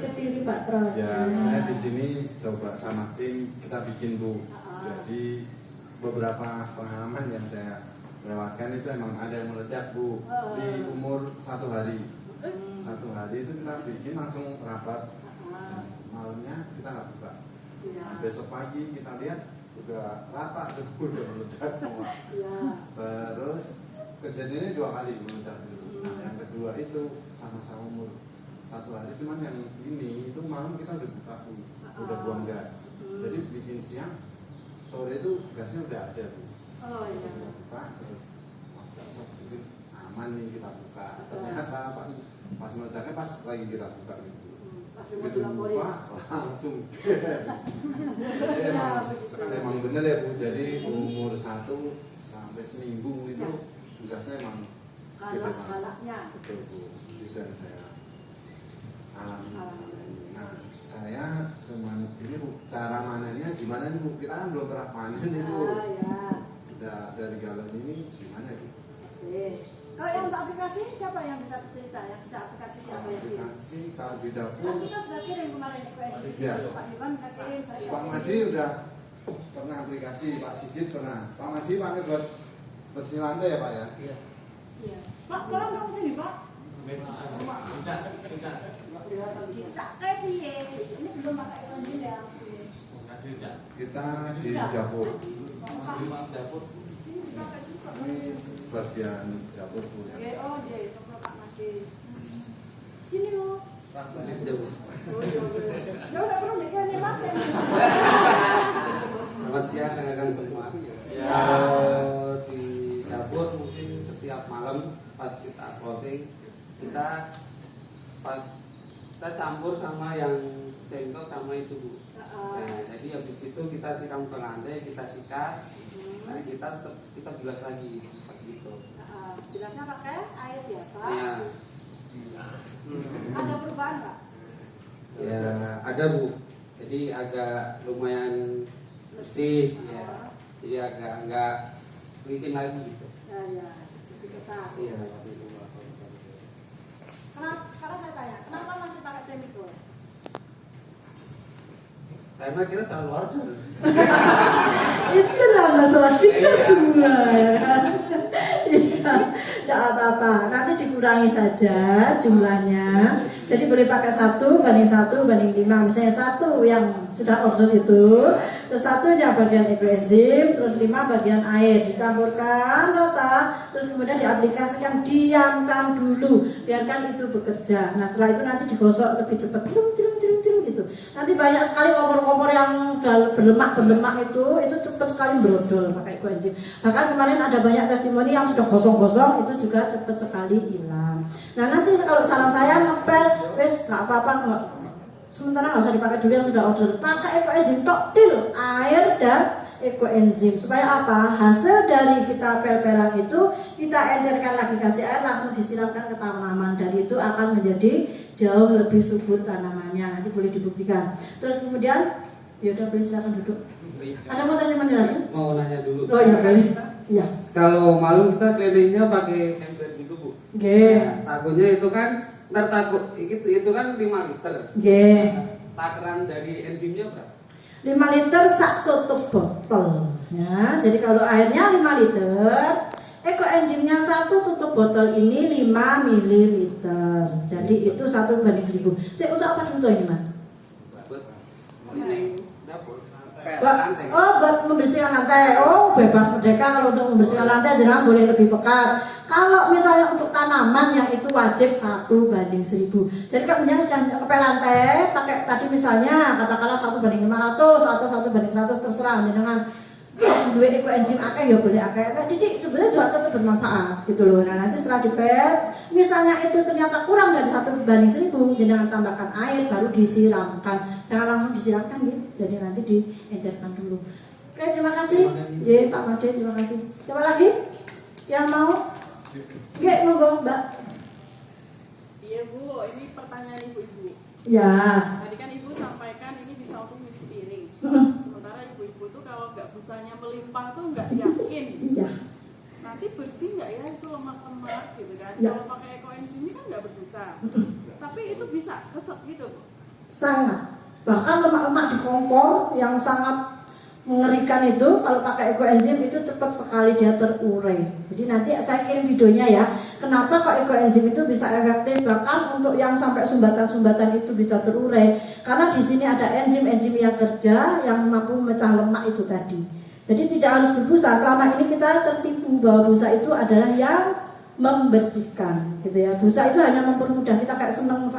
A: Berdiri Pak Roy.
E: Ya, saya di sini coba sama tim kita bikin Bu. Jadi beberapa pengalaman yang saya lewatkan itu emang ada yang meledak Bu di umur 1 hari. 1 hari itu kita bikin langsung rapat. Malamnya kita nggak buka. Besok pagi kita lihat udah rata, udah meledak semua. Terus kejadiannya 2 kali meledak dulu. Nah, yang kedua itu sama-sama umur 1 hari, cuman yang ini itu malam kita udah buka Bu, udah buang gas. Jadi bikin siang, sore itu gasnya udah ada Bu. Kita buka terus besok mungkin aman nih kita buka. Ternyata pas meledaknya pas lagi kita buka gitu. Begitu buka langsung. Jadi emang bener ya Bu. Jadi umur 1 sampai seminggu itu gasnya emang gede banget. Betul Bu. Itu yang saya alami. Nah, saya cuman ini Bu, cara manennya gimana nih Bu? Kita kan belum pernah panen nih Bu. Udah dari galon ini gimana Bu?
F: Kalau yang untuk aplikasi siapa yang bisa cerita ya? Sudah aplikasi siapa yang kirim?
E: Aplikasi kalau di dapur
F: Kan kita sudah kirim kemarin ke edisi.
E: Iya.
F: Pak Iwan sudah kirim. Saya
E: Pak Madi udah pernah aplikasi, Pak Sigit pernah. Pak Madi pakai buat bersih lantai ya Pak ya?
D: Iya.
F: Iya. Pak, tolong dong sini Pak. Kicak kayak piye? Ini belum pakai lagi ya.
E: Kita di dapur.
F: Ini pakai juga.
E: Ini bagian dapur Bu ya.
F: Oke, oh iya, toko Pak Madi. Sini lu. Ya udah perlu dikene Mas.
G: Selamat siang rekan-rekan semua.
D: Ya.
G: Di dapur mungkin setiap malam pas kita closing kita campur sama yang cengkok sama itu Bu. Nah, jadi habis itu kita siram ke lantai, kita sikat. Nah, kita bilas lagi begitu.
F: Bilasnya pakai air biasa.
G: Ya.
F: Ada perubahan nggak?
G: Ya, ada Bu. Jadi agak lumayan bersih ya. Jadi agak enggak licin lagi gitu.
F: Ya, jadi kesat.
G: Iya.
F: Kenapa? Sekarang saya tanya, kenapa masih pakai cemikol?
G: Karena kita selalu order.
B: Itulah masalah kita semua ya. Tidak apa-apa, nanti dikurangi saja jumlahnya. Jadi boleh pakai 1 banding 5. Misalnya 1 yang sudah order itu, terus 1-nya bagian ekoenzim, terus 5 bagian air, dicampurkan rata, terus kemudian diaplikasikan, diamkan dulu, biarkan itu bekerja. Nah setelah itu nanti digosok lebih cepat, tirum gitu. Nanti banyak sekali kompor-kompor yang sudah berlemak itu cepat sekali brodol pakai ekoenzim. Bahkan kemarin ada banyak testimoni yang sudah gosong-gosong itu juga cepat sekali hilang. Nah nanti kalau saran saya ngepel, wes nggak apa-apa, sementara nggak usah dipakai dulu yang sudah order, pakai ekoenzim tok til air dan ekoenzim supaya apa? Hasil dari kita pel-pelan itu kita encerkan lagi, kasih air, langsung disiramkan ke tanaman dan itu akan menjadi jauh lebih subur tanamannya. Nanti boleh dibuktikan. Terus kemudian ya udah, boleh silakan duduk. Ada mau testimoni lagi?
G: Mau nanya dulu.
B: Oh iya boleh. Iya.
G: Kalau malam kita cleaningnya pakai ember gitu Bu.
B: Nggih.
G: Nah, takutnya itu kan ntar takut itu kan 5 liter.
B: Nggih.
G: Takaran dari enzimnya berapa?
B: 5 liter sak tutup botol ya. Jadi kalau airnya 5 liter, ekoenzimnya 1 tutup botol ini 5 ml. Jadi itu 1 banding 1000. Saya untuk apa dulu ini Mas?
G: Buat cleaning dapur. lantai.
H: Oh, buat membersihkan lantai. Oh, bebas merdeka kalau untuk membersihkan lantai jangan boleh lebih pekat. Kalau misalnya untuk tanaman yang itu wajib 1:1000. Jadi kalau misalnya ngepel lantai pakai tadi misalnya katakanlah 1:500 atau 1:100 terserah jangan dua ekoenzim akeh ya boleh akeh. Nah, jadi sebenarnya juga tetap bermanfaat gitu loh. Nah, nanti setelah dipel, misalnya itu ternyata kurang dari 1:1000, jangan tambahkan air baru disiramkan. Jangan langsung disiramkan gitu. Jadi nanti diencerkan dulu. Oke, terima kasih. Ya, Pak Made, terima kasih. Siapa lagi yang mau? Oke, monggo, Mbak.
I: Iya Bu, ini pertanyaan ibu-ibu.
H: Ya.
I: Tadi kan ibu sampaikan ini bisa untuk nyuci piring. Sementara ibu-ibu tuh kalau nggak busanya melimpah tuh nggak yakin.
H: Iya.
I: Nanti bersih nggak ya itu lemak-lemak gitu kan?
H: Ya.
I: Kalau pakai ekoenzim ini kan nggak berbusa. Tapi itu bisa keset gitu Bu.
H: Sangat. Bahkan lemak-lemak di kompor yang sangat mengerikan itu kalau pakai ekoenzim itu cepat sekali dia terurai. Jadi nanti saya kirim videonya ya. Kenapa kok ekoenzim itu bisa efektif bahkan untuk yang sampai sumbatan-sumbatan itu bisa terurai? Karena di sini ada enzim-enzim yang kerja yang mampu memecah lemak itu tadi. Jadi tidak harus berbusa. Selama ini kita tertipu bahwa busa itu adalah yang membersihkan gitu ya. Busa itu hanya mempermudah kita kayak seneng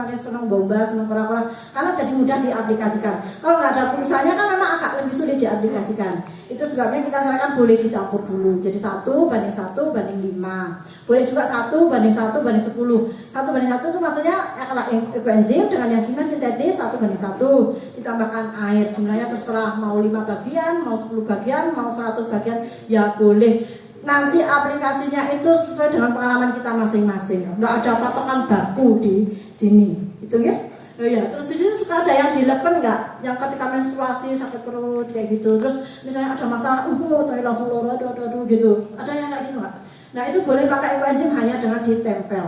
H: bomba, seneng kora-kora karena jadi mudah diaplikasikan. Kalau nggak ada busanya kan memang agak lebih sulit diaplikasikan. Itu sebabnya kita sarankan boleh dicampur dulu. Jadi 1:1:5. Boleh juga 1:1:10. 1:1 itu maksudnya kalau ekoenzim dengan yang kimia sintetis 1:1 ditambahkan air. Jumlahnya terserah mau 5 bagian, mau 10 bagian, mau 100 bagian ya boleh. Nanti aplikasinya itu sesuai dengan pengalaman kita masing-masing. Nggak ada patokan baku di sini, gitu ya. Oh ya, terus di sini suka ada yang dilepen nggak? Yang ketika menstruasi sakit perut kayak gitu. Terus misalnya ada masalah, tapi langsung loro, aduh gitu. Ada yang kayak gitu nggak? Nah itu boleh pakai ekoenzim hanya dengan ditempel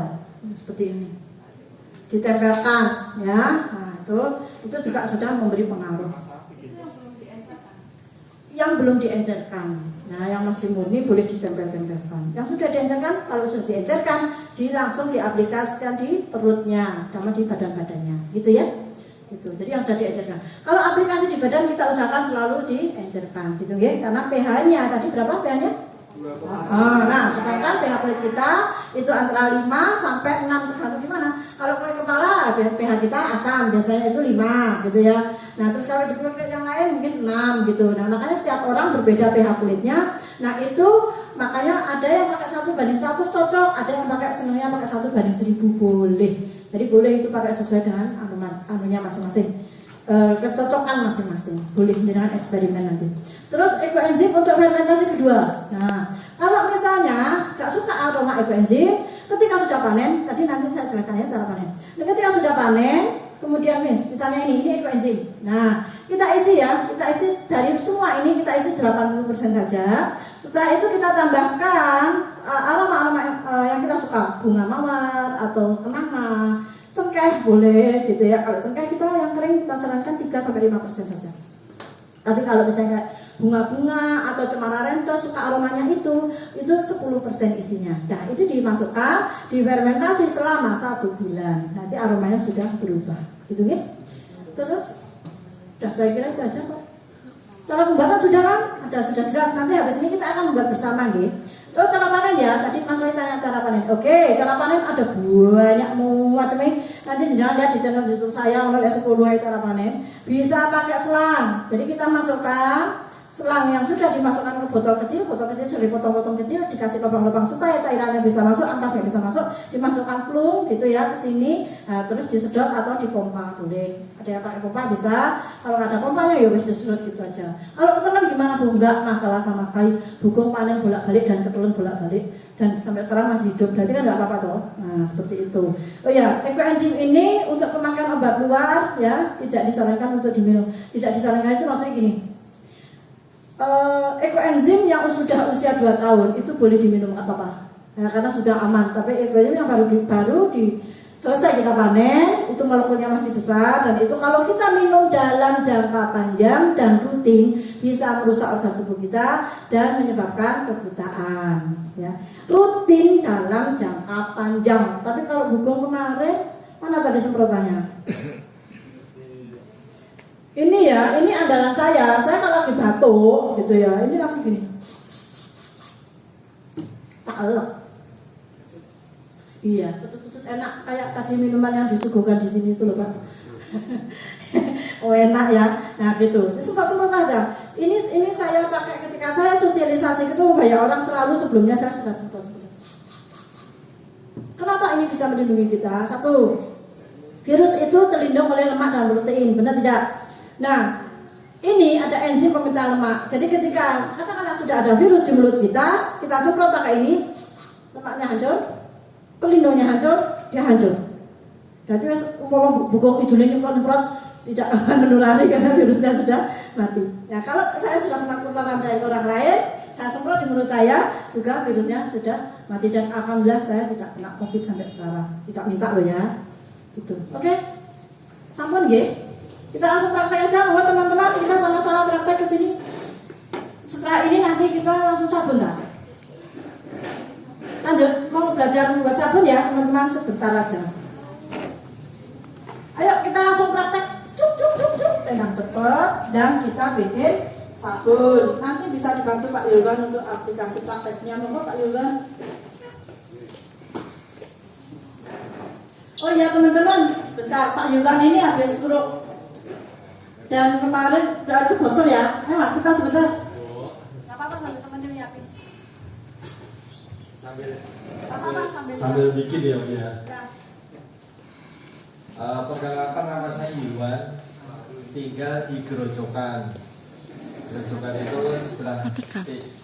H: seperti ini. Ditempelkan, ya. Nah itu juga sudah memberi pengaruh. Yang belum diencerkan. Nah, yang masih murni boleh ditempel-tempelkan. Yang sudah diencerkan, kalau sudah diencerkan, langsung diaplikasikan di perutnya, sama di badan-badannya, gitu ya. Gitu. Jadi yang sudah diencerkan. Kalau aplikasi di badan kita usahakan selalu diencerkan, gitu ya. Karena pH-nya tadi berapa pH-nya? Nah, sedangkan pH kulit kita itu antara 5 sampai 6 tergantung gimana. Kalau kulit kepala pH kita asam, biasanya itu 5 gitu ya. Nah, terus kalau di kulit yang lain mungkin 6 gitu. Nah, makanya setiap orang berbeda pH kulitnya. Nah, itu makanya ada yang pakai 1:100 cocok, ada yang pakai senangnya pakai 1:1000 boleh. Jadi boleh itu pakai sesuai dengan anunya masing-masing. Kecocokan masing-masing, boleh dengan eksperimen nanti. Terus ekoenzim untuk fermentasi kedua. Nah, kalau misalnya nggak suka aroma ekoenzim, ketika sudah panen, tadi nanti saya jelaskan ya cara panen. Nah, ketika sudah panen, kemudian nih, misalnya ini ekoenzim. Nah, kita isi dari semua ini kita isi 80% saja. Setelah itu kita tambahkan aroma-aroma yang kita suka, bunga mawar atau kenanga. Cengkeh boleh gitu ya. Kalau cengkeh kita yang kering kita sarankan 3-5% saja. Tapi kalau misalnya bunga-bunga atau cemara renta suka aromanya itu 10% isinya. Nah, itu dimasukkan, difermentasi selama 1 bulan. Nanti aromanya sudah berubah. Gitu ya. Terus saya kira itu aja Pak. Cara pembuatan sudah kan? Sudah jelas. Nanti habis ini kita akan membuat bersama gitu. Oh, cara panen ya, tadi Mas Roy tanya cara panen. Oke, cara panen ada banyak macamnya. Nanti jangan lihat di channel YouTube saya, ada 10 cara panen. Bisa pakai selang. Jadi kita masukkan selang yang sudah dimasukkan ke botol kecil sudah dipotong-potong kecil, dikasih lubang-lubang supaya cairannya bisa masuk, ampas nggak bisa masuk, dimasukkan plung gitu ya ke sini, nah, terus disedot atau dipompa boleh. Ada yang pakai pompa bisa, kalau nggak ada pompanya ya wis disedot gitu aja. Kalau ketelan gimana Bu? Nggak masalah sama sekali. Bugong panen bolak-balik dan ketelan bolak-balik dan sampai sekarang masih hidup, berarti kan nggak apa-apa toh. Nah seperti itu. Oh ya, ekoenzim ini untuk pemakaian obat luar ya tidak disarankan untuk diminum. Tidak disarankan itu maksudnya gini. Ekoenzim yang sudah usia 2 tahun itu boleh diminum nggak apa-apa ya, karena sudah aman. Tapi ekoenzim yang baru selesai kita panen itu molekulnya masih besar dan itu kalau kita minum dalam jangka panjang dan rutin bisa merusak organ tubuh kita dan menyebabkan kebutaan ya. Rutin dalam jangka panjang. Tapi kalau bugong kemarin mana tadi semprotannya? Ini ya, ini andalan saya. Saya kalau lagi batuk gitu ya, ini langsung gini. Tak elek. Iya, betul-betul enak kayak tadi minuman yang disuguhkan di sini itu loh Pak. Oh enak ya, nah gitu. Sempat-sempat aja. Ini saya pakai ketika saya sosialisasi itu banyak orang selalu sebelumnya saya sudah sempat. Kenapa ini bisa melindungi kita? Satu, virus itu terlindung oleh lemak dan protein, benar tidak? Nah, ini ada enzim pemecah lemak. Jadi ketika katakanlah sudah ada virus di mulut kita semprot pakai ini, lemaknya hancur, pelindungnya hancur, dia hancur. Berarti kalau bukong hidungnya nyemprot tidak akan menulari karena virusnya sudah mati. Nah, kalau saya sudah semprot dari orang lain, saya semprot di mulut saya, juga virusnya sudah mati dan alhamdulillah saya tidak kena COVID sampai sekarang. Tidak minta loh ya, gitu. Oke, sampun nggih. Kita langsung praktek aja, buat teman-teman. Kita sama-sama praktek ke sini. Setelah ini nanti kita langsung sabun kan? Lanjut, mau belajar membuat sabun ya teman-teman sebentar aja. Ayo kita langsung praktek. Cuk, tenang cepet dan kita bikin sabun. Nanti bisa dibantu Pak Yulwan untuk aplikasi prakteknya. Monggo Pak Yulwan. Oh iya teman-teman, sebentar Pak Yulwan ini habis stroke. Dan kemarin udah ada poster ya. Ayo Mas, kita sebentar.
F: Gak apa-apa sambil temennya nyiapin.
J: Sambil bikin ya Bu ya.
F: Ya.
J: Perkenalkan nama saya Iwan, tinggal di Gerojokan. Gerojokan itu sebelah